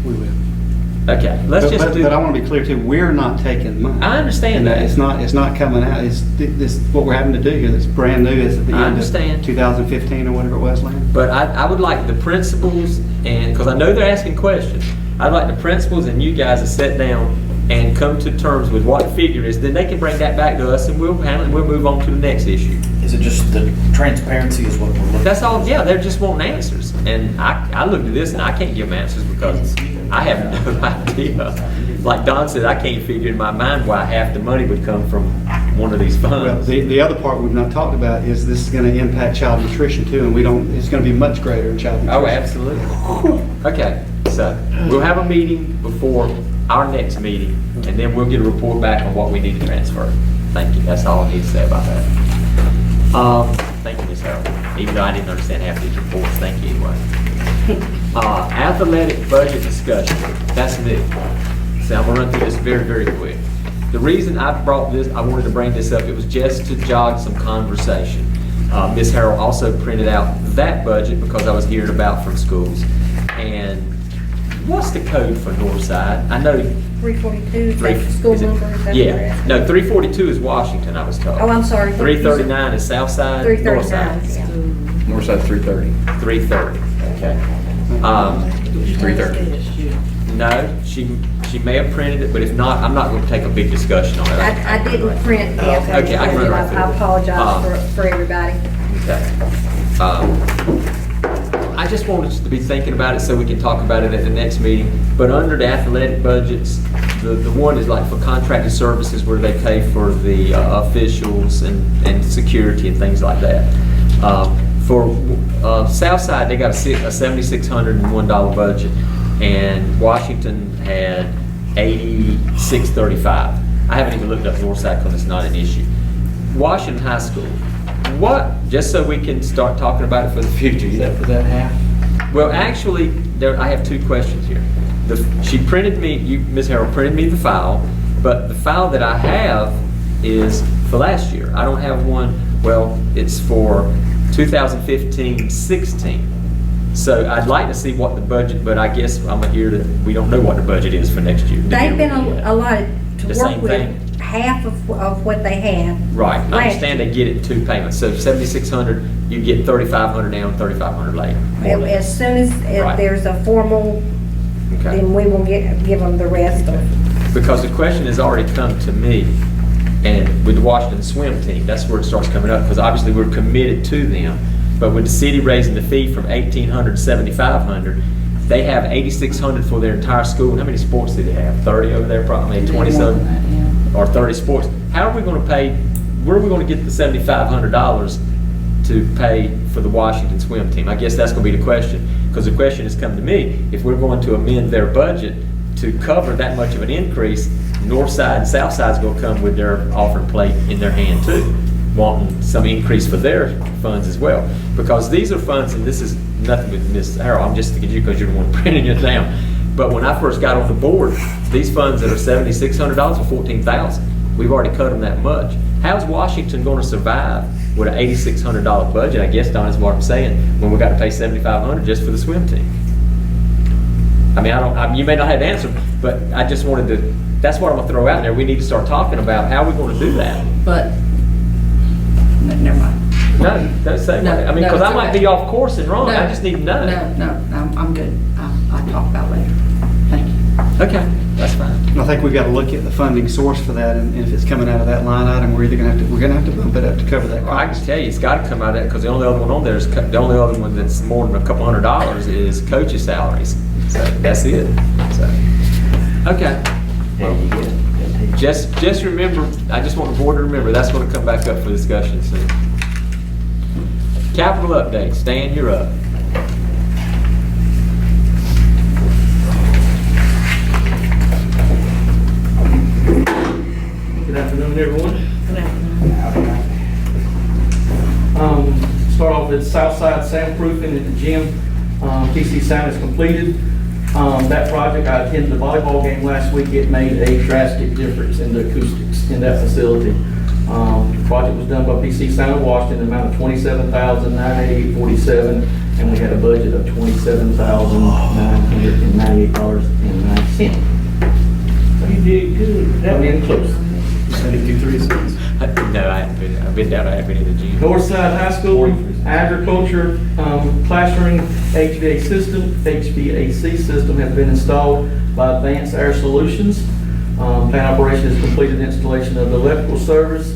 We will. Okay, let's just do. But I want to be clear too, we're not taking money. I understand And that. it's not coming out. It's this, what we're having to do here that's brand new is at the I end understand. of 2015 or whatever it was, Lynn. But I would like the principals, and because I know they're asking questions, I'd like the principals and you guys to sit down and come to terms with what the figure is. Then they can bring that back to us, and we'll handle it. We'll move on to the next issue. Is it just the transparency is what we're looking for? That's all. Yeah, they're just wanting answers, and I looked at this and I can't give them answers because I have no idea. Like Don said, I can't figure in my mind why half the money would come from one of these Well, funds. the other part we've not talked about is this is going to impact child nutrition too, and it's going to be much greater in child nutrition. Oh, absolutely. Okay, so we'll have a meeting before our next meeting, and then we'll get a report back on what we need to transfer. Thank you. That's all I need to say about that. Thank you, Ms. Harold. Even though I didn't understand half these reports, thank you anyway. Athletic budget discussion. That's new. So I'm gonna run through this very, very quick. The reason I wanted to bring this up, it was just to jog some conversation. Ms. Harold also printed out that budget because I was hearing about from schools. And what's the code for Northside? I know 342 is that the school number? Is that yeah. correct? No, 342 is Washington, I was told. Oh, I'm sorry. 339 is Southside, 339. Northside. Yeah. Northside 330. 330, okay. 330. No, she may have printed it, but if not, I'm not going to take a big discussion on it. I didn't print the Okay, I can run right through I it. apologize for everybody. Okay. I just wanted us to be thinking about it so we can talk about it at the next meeting. But under the athletic budgets, the one is like for contracted services where they pay for the officials and security and things like that. For Southside, they got a $7,601 budget, and Washington had $8,635. I haven't even looked up Northside because it's not an issue. Washington High School. What, just so we can start talking about it for the future. Is that for that half? Well, actually, I have two questions here. She printed me, Ms. Harrell printed me the file, but the file that I have is for last year. I don't have one, well, it's for 2015-16. So I'd like to see what the budget, but I guess I'm here that we don't know what the budget is for next year. They've been allotted to The work same with thing? half of what they had. Right, I last understand they get it 2 payments. So 7,600, you get 3,500 now and 3,500 later. more or less. As soon as Right. there's a formal, Okay. then we will give them the rest of it. Because the question has already come to me, and with the Washington swim team, that's where it starts coming up, because obviously we're committed to them. But with the city raising the fee from 1,800 to 7,500, they have 8,600 for their entire school. How many sports do they have? 30 over there, probably 20 something, or 30 sports. How are we going to pay where are we gonna get the $7,500 to pay for the Washington swim team? I guess that's gonna be the question, because the question has come to me, if we're going to amend their budget to cover that much of an increase, north side and south side's gonna come with their offering plate in their hand too, wanting some increase for their funds as well. Because these are funds, and this is nothing with Ms. Harrell, I'm just thinking you because you're the one printing it down. But when I first got on the board, these funds that are $7,600 or $14,000, we've already cut them that much. How's Washington gonna survive with an $8,600 budget? I guess, Don, is what I'm saying, when we got to pay $7,500 just for the swim team. I mean, you may not have the answer, but I just wanted to, that's what I'm gonna throw out there. We need to start talking about how we're gonna do that. But, never mind. No, don't say No, that. I mean, no, because I it's might okay. be off course and wrong. No, I just need to know. No, I'm good. I'll talk about it later. Thank you. Okay, that's fine. And I think we've got to look at the funding source for that, and if it's coming out of that line item, we're gonna have to bump it up to cover that Well, I cost. can tell you, it's got to come out of that, because the only other one on there is, the only other one that's more than a couple $100 is coaches' salaries. So that's it. So, okay. There you go. Just remember, I just want the board to remember, that's going to come back up for discussion soon. Capital update, Stan, you're up. Good afternoon, everyone. Good afternoon. Start off with Southside soundproofing at the gym. PC sound is completed. That project, I attended the volleyball game last week. It made a drastic difference in the acoustics in that facility. The project was done by PC Sound of Washington, the amount of $27,988.47, and we had a budget of $27,998.09. You did good. Coming in close. 72 cents. No, I haven't been. I've been down. I haven't been in the gym. Northside High School, agriculture, classroom HVAC system has been installed by Advanced Air Solutions. Plant operation is completed, installation of the electrical service,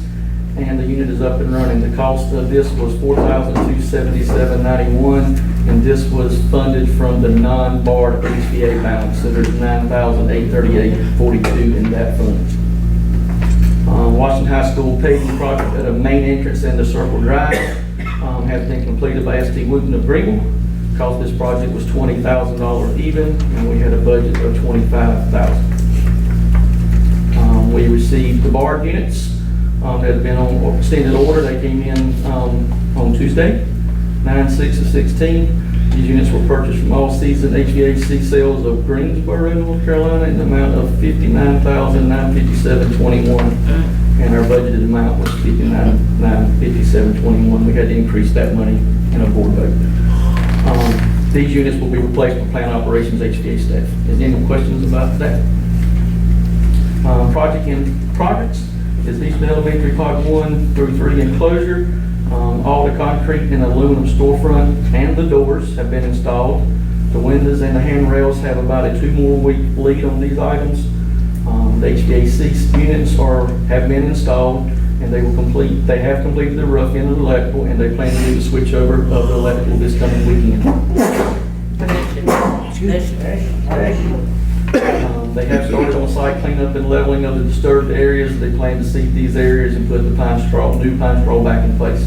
and the unit is up and running. The cost of this was $4,277.91, and this was funded from the non-BART HVA balance. So there's $9,838.42 in that fund. Washington High School paving project at a main entrance in the Circle Drive has been completed by S.T. Wooten of Greenville. Cost of this project was $20,000 even, and we had a budget of $25,000. We received the BART units that have been on extended order. They came in on Tuesday, 9/6/16. These units were purchased from All Season HVAC Sales of Greensboro, North Carolina, in the amount of $59,957.21, and our budgeted amount was $59,957.21. We had to increase that money in a board vote. These units will be replaced with plant operations HVAC staff. Is there any questions about that? Project in progress is Eastman Elementary Pod 1 through 3 enclosure. All the concrete and aluminum storefront and the doors have been installed. The windows and the handrails have about a 2 more week lead on these items. The HVAC units have been installed, and they have completed the rough end of the electrical, and they plan to do the switch over of the electrical this coming weekend. They have started on site cleanup and leveling of the disturbed areas. They plan to seed these areas and put the new pine straw back in place.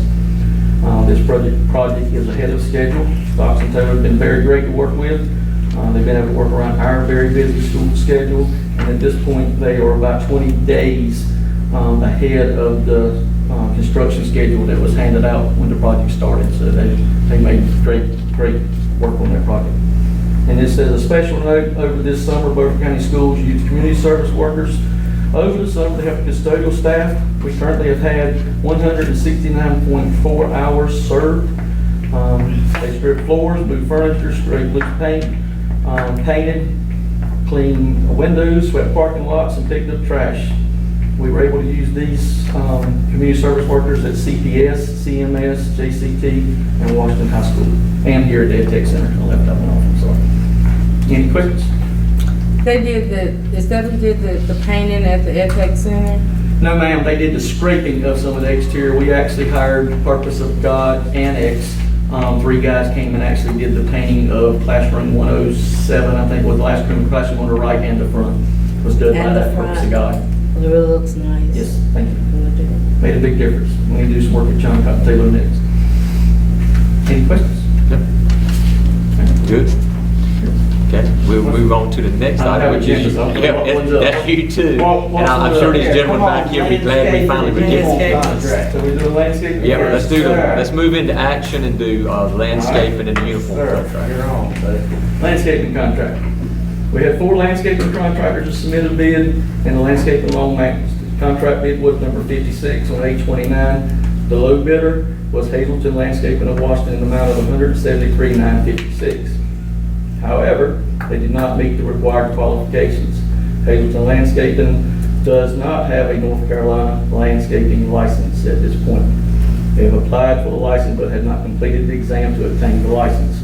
This project is ahead of schedule. Stocks and Tow have been very great to work with. They've been able to work around our very busy school schedule, and at this point, they are about 20 days ahead of the construction schedule that was handed out when the project started. So they made great work on that project. And this is a special note: over this summer, Beaufort County Schools used community service workers. Over the summer, they have custodial staff. We currently have had 169.4 hours served. They stripped floors, moved furniture, scraped loose paint, painted, cleaned windows, swept parking lots, and picked up trash. We were able to use these community service workers at CPS, CMS, JCT, and Washington High School, and here at the Ed Tech Center. I left that one off, I'm sorry. Any questions? They did is that who did the painting at the Ed Tech Center? No, ma'am, they did the scraping of some of the exterior. We actually hired Purpose of God Annex. 3 guys came and actually did the painting of classroom 107, I think was the last classroom on the right and the front. Was done by And the that Purpose of front. God. It really looks nice. Yes, thank you. Really do. Made a big difference. We need to do some work at John Cotton Taylor next. Any questions? Yep. Good. Okay, we'll move on to the next I item, have which is, agendas. I'll put what one's up. that's you too. And What- I'm sure these gentlemen back here will be glad we finally would get this. Contract. So we do a landscape. Yeah, let's move into action and do landscaping and the uniform Sir, contract. you're on, buddy. Landscaping contract. We had 4 landscaping contractors that submitted a bid, and the landscaping long maintenance contract bid was number 56 on 8/29. The low bidder was Hazelton Landscaping of Washington in the amount of $173,956. However, they did not meet the required qualifications. Hazelton Landscaping does not have a North Carolina landscaping license at this point. They have applied for the license but have not completed the exam to obtain the license.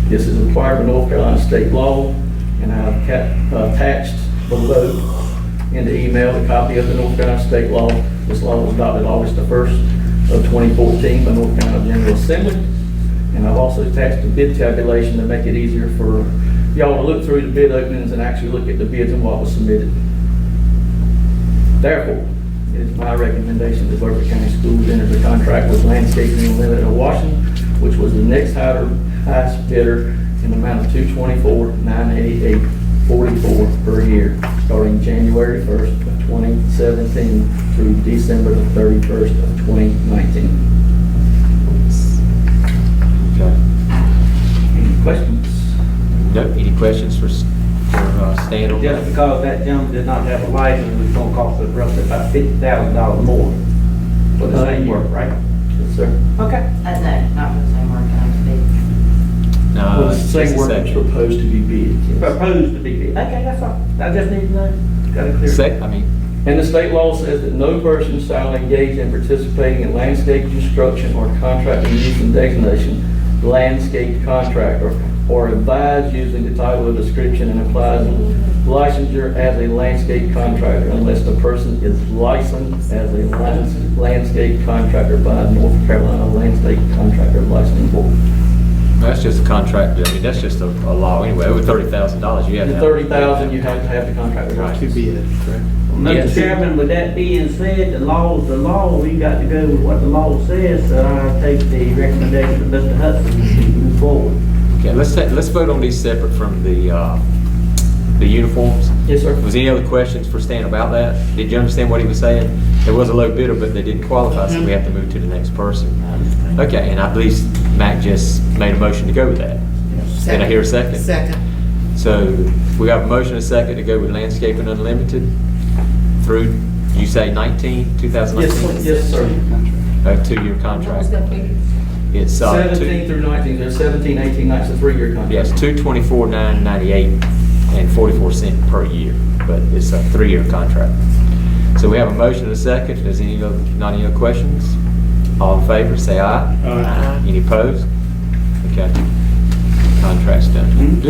This is required by North Carolina state law, and I have attached below in the email a copy of the North Carolina state law. This law was adopted August the 1st of 2014 by North Carolina General Assembly. And I've also attached the bid tabulation to make it easier for y'all to look through the bid openings and actually look at the bids and what was submitted. Therefore, it is my recommendation that Beaufort County Schools enter the contract with Landscaping Unlimited of Washington, which was the next highest bidder in the amount of $224,988.44 per year, starting January 1st of 2017 through December the 31st of 2019. Okay. Any questions? No, any questions for Stan on Just that? because that gentleman did not have a license, it's gonna cost us roughly about $50,000 more for the same work, right? Yes, sir. Okay. No, not for the same work, No, Well, the it's same just a work is second. proposed to be bid. yes. Proposed to be bid. Okay, that's all. I just need to know. Got it clear. And the state law says that no person shall engage in participating in landscape construction or contracting using designation landscape contractor, or advise using the title or description and applies licensure as a landscape contractor unless the person is licensed as a landscape contractor by North Carolina Landscape Contractor Licensing Board. That's just a contract, I mean, that's just a law anyway, over $30,000, you have to The have. $30,000, you have to have the contractor Right. To license. bid, correct? Yes. Mr. Chairman, with that being said, the law, we got to go with what the law says, so I take the recommendation of Mr. Hudson to move forward. Okay, let's vote on these separate from the uniforms. Yes, sir. Was any other questions for Stan about that? Did you understand what he was saying? There was a low bidder, but they didn't qualify, so we have to move to the next person. Okay, and I believe Mac just made a motion to go with that. Did I hear a second? Second. So we have a motion and a second to go with Landscaping Unlimited through, you say 2019? Yes, sir. A 2-year What was contract. that figure? It's 17 through 19, there's 17, 18, that's a 3-year contract. Yes, $224,998.44 per year, but it's a 3-year contract. So we have a motion and a second. Does any other questions? All in favor, say aye. Aye. Any opposed? Okay. Contract's done. Go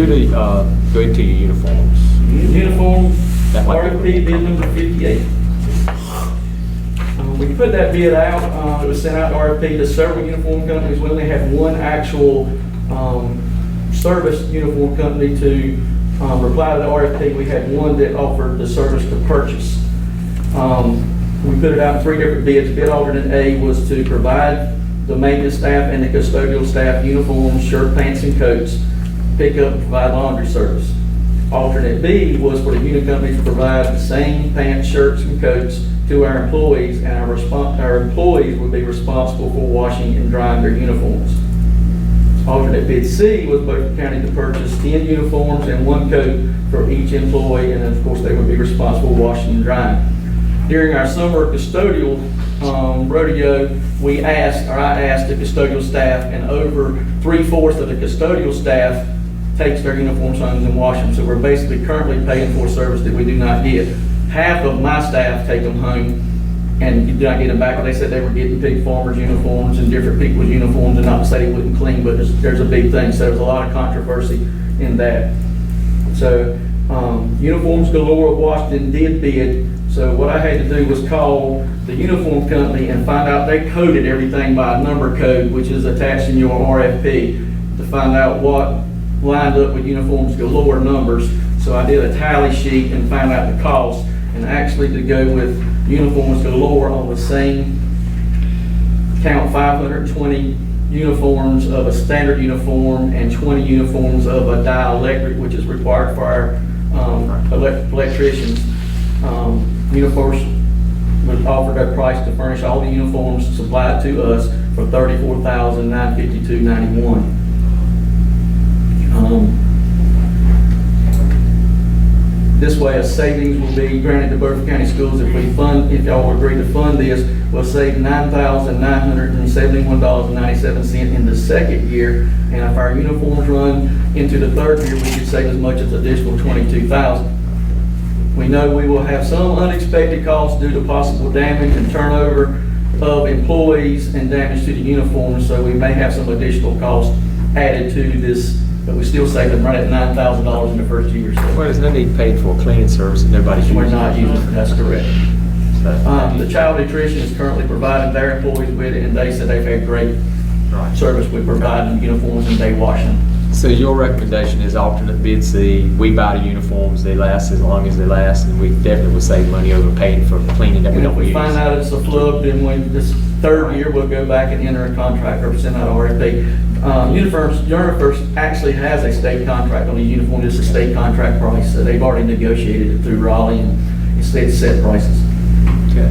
into your uniforms. Uniform, That might be- RFP bid number 58. We put that bid out, it was sent out to RFP to several uniform companies. We only had one actual service uniform company to reply to the RFP. We had one that offered the service to purchase. We put it out in 3 different bids. Bid alternate A was to provide the maintenance staff and the custodial staff uniforms, shirt, pants, and coats, pick up and provide laundry service. Alternate B was for the unit company to provide the same pants, shirts, and coats to our employees, and our employees would be responsible for washing and drying their uniforms. Alternate bid C was Beaufort County to purchase 10 uniforms and 1 coat for each employee, and then of course they would be responsible for washing and drying. During our summer custodial rodeo, I asked the custodial staff, and over 3/4 of the custodial staff takes their uniforms home and wash them. So we're basically currently paying for a service that we do not get. Half of my staff take them home and you do not get them back. They said they were getting pig farmers' uniforms and different people's uniforms, and not to say they wouldn't clean, but there's a big thing. So there's a lot of controversy in that. So Uniforms Galore of Washington did bid. So what I had to do was call the uniform company and find out they coded everything by a number code, which is attached in your RFP, to find out what lined up with Uniforms Galore numbers. So I did a tally sheet and found out the cost. And actually to go with uniforms galore on the same count, 520 uniforms of a standard uniform and 20 uniforms of a dielectric, which is required for our electricians. Uniforms was offered at price to furnish all the uniforms supplied to us for $34,952.91. This way, a savings will be granted to Beaufort County Schools if y'all agree to fund this. We'll save $9,971.97 in the second year, and if our uniforms run into the third year, we could save as much as additional $22,000. We know we will have some unexpected costs due to possible damage and turnover of employees and damage to the uniforms, so we may have some additional costs added to this, but we still save them right at $9,000 in the first year. So Well, there's no need paid for cleaning service that nobody's using. we're not using it, that's correct. So- The child nutrition is currently providing their employees with it, and they said they've had great Right. service with providing uniforms and day washing. So your recommendation is alternate bid C, we buy the uniforms, they last as long as they last, and we definitely will save money over paying for cleaning that we And if don't we use. find out it's a flub, then this third year, we'll go back and enter a contract or send out a RFP. UniFirst actually has a state contract on the uniform. It's a state contract price, so they've already negotiated it through Raleigh, and it's set prices. Okay.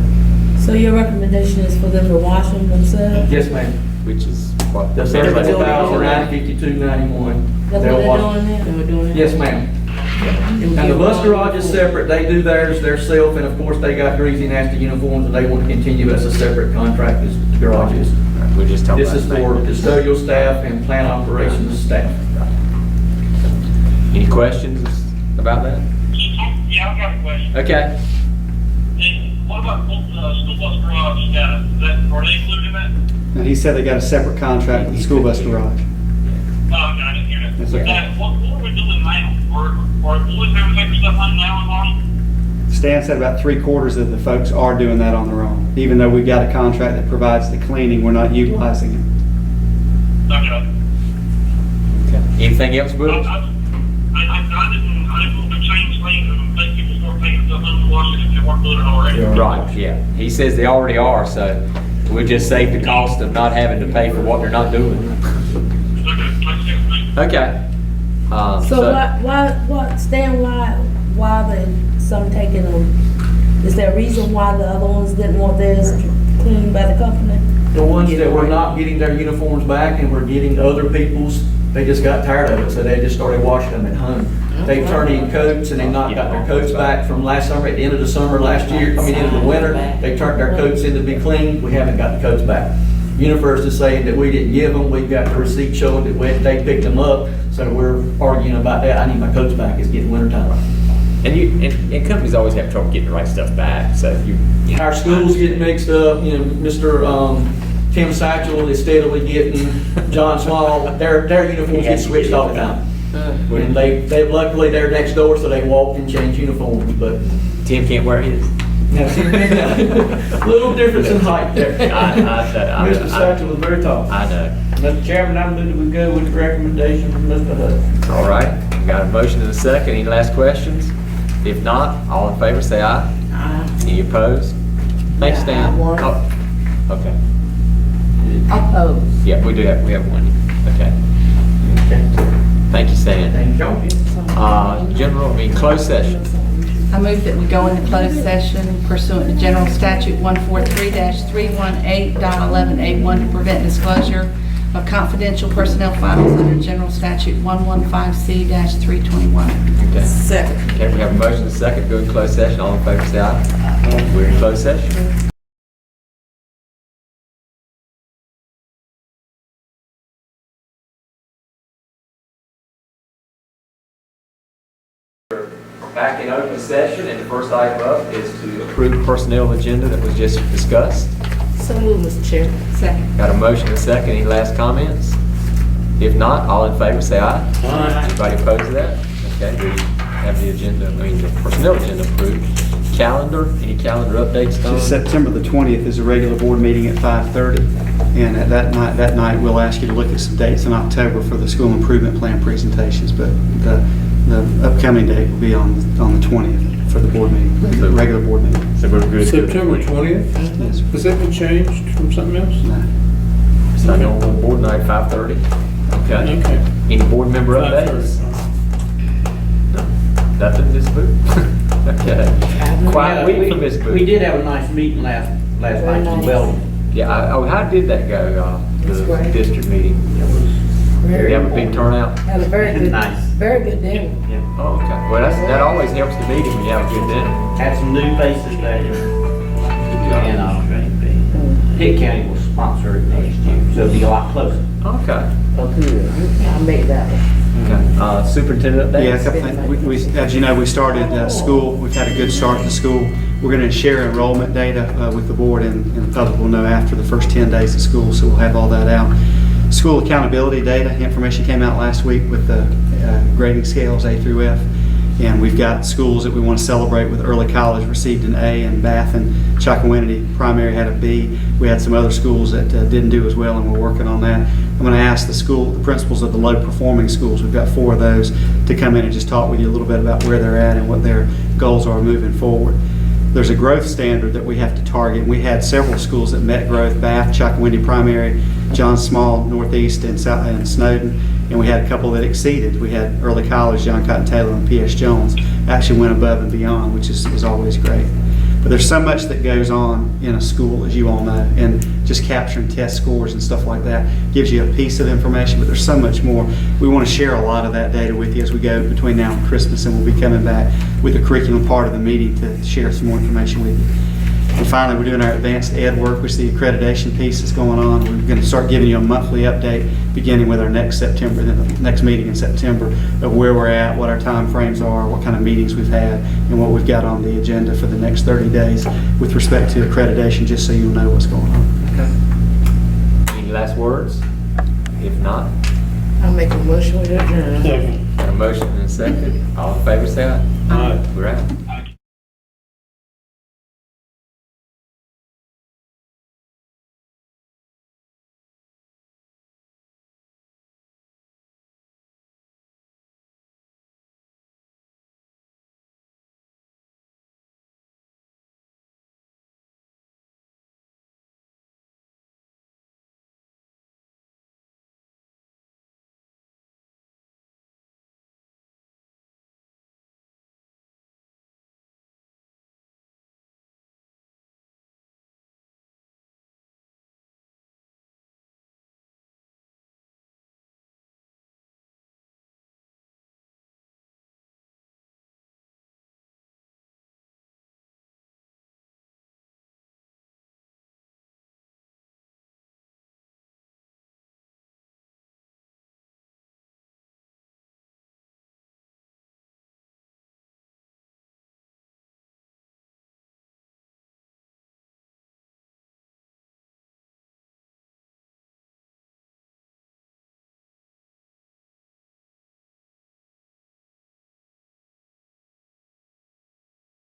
So your recommendation is for them to wash them themselves? Yes, ma'am. Which is what? The $34,952.91. That's They'll what wash- they're doing now? They were doing it? Yes, ma'am. And the bus garage is separate. They do theirs self, and of course, they got greasy, nasty uniforms, and they want to continue as a separate contract as the garage is. We're just talking This about. is for custodial staff and plant operations staff. Any questions about that? Yeah, I've got a question. Okay. And what about school bus garage status? Are they included in that? And he said they got a separate contract with the school bus garage. Oh, okay, I didn't hear that. That's okay. What are we doing now? Are employees having to take stuff home now online? Stan said about 3/4 of the folks are doing that on their own. Even though we've got a contract that provides the cleaning, we're not utilizing it. Okay. Okay. Anything else, I Will? didn't want to change things and make people start taking stuff home to wash it if they weren't doing it already. Right, yeah. He says they already are, so we'll just save the cost of not having to pay for what they're not doing. Okay, makes sense to me. Okay. So Stan, why they some taking them? Is there a reason why the other ones didn't want theirs cleaned by the company? The ones that were not getting their uniforms back and were getting other people's, they just got tired of it, so they just started washing them at home. They turned in coats and they not got their coats back from last summer, at the end of the summer last year, end of the winter. They turned their coats in to be clean, we haven't got the coats back. UniFirst is saying that we didn't give them, we've got the receipt showing that they picked them up, so we're arguing about that. I need my coats back, it's getting winter time. And companies always have trouble getting the right stuff back, so Our schools get mixed up, Mr. Tim Satchel is steadily getting John Small, their uniforms get switched all the time. And they luckily they're next door, so they walk and change uniforms, but Tim can't wear his. little difference in height there. Mr. Satchel was very tall. I know. Mr. Chairman, I move that we go with the recommendation from Mr. Hudson. All right, we got a motion and a second. Any last questions? If not, all in favor say aye. Aye. Any opposed? Thanks, Yeah, Stan. I have one. Oh, okay. Oppose. Yeah, we have one. Okay. Thank you, Stan. Thank y'all. Closed session. I move that we go into closed session pursuant to General Statute 143-318.11A1 to prevent disclosure of confidential personnel files under General Statute 115C-321. Okay. Second. Okay, we have a motion and a second. Go into closed session. All in favor say aye. We're in closed session. Back in open session, and the first item up is to approve personnel agenda that was just discussed. So move, Mr. Chair. Second. Got a motion and a second. Any last comments? If not, all in favor say aye. Aye. Anybody opposed to that? Okay, we have the personnel agenda approved. Calendar, any calendar updates, Don? So September the 20th is a regular board meeting at 5:30. And at that night, we'll ask you to look at some dates in October for the school improvement plan presentations. But the upcoming date will be on the 20th. for the board meeting, the regular board meeting. So we're good. September 20th? Yes, sir. Has that been changed from something else? No. It's not on board night, 5:30. Okay. Okay. Any board member updates? No. Nothing, Ms. Booth? Okay. Quiet week for Ms. Booth. We did have a nice meeting last night in Weldon. Yeah, how did that go, the great. district meeting? Did we have a big turnout? Had a very good, Nice. very good dinner. Oh, okay. Well, that always helps the meeting when you have a good dinner. Had some new faces there. And Pitt County will sponsor it next year, so it'll be a lot closer. Okay. Oh, good. I'll make that one. Okay. Superintendent updates? Yeah, a couple things. We, as you know, we started school. We've had a good start to school. We're going to share enrollment data with the board, and the public will know after the first 10 days of school, so we'll have all that out. School accountability data information came out last week with the grading scales A through F, and we've got schools that we want to celebrate with early college received an A, and Bath and Chocowinity primary had a B. We had some other schools that didn't do as well, and we're working on that. I'm going to ask the principals of the low performing schools, we've got 4 of those, to come in and just talk with you a little bit about where they're at and what their goals are moving forward. There's a growth standard that we have to target. We had several schools that met growth: Bath, Chocowinity Primary, John Small Northeast, and Snowden. And we had a couple that exceeded. We had early college, John Cotton Taylor and P.S. Jones, actually went above and beyond, which was always great. But there's so much that goes on in a school, as you all know, and just capturing test scores and stuff like that gives you a piece of information, but there's so much more. We want to share a lot of that data with you as we go between now and Christmas, and we'll be coming back with the curriculum part of the meeting to share some more information with you. And finally, we're doing our advanced ed work, which the accreditation piece is going on. We're going to start giving you a monthly update beginning with our next meeting in September of where we're at, what our time frames are, what kind of meetings we've had, and what we've got on the agenda for the next 30 days with respect to accreditation, just so you'll know what's going on. Okay. Any last words? If not, I'll make a motion with adjourn. got a motion and a second. All in favor, say aye. Aye. We're out.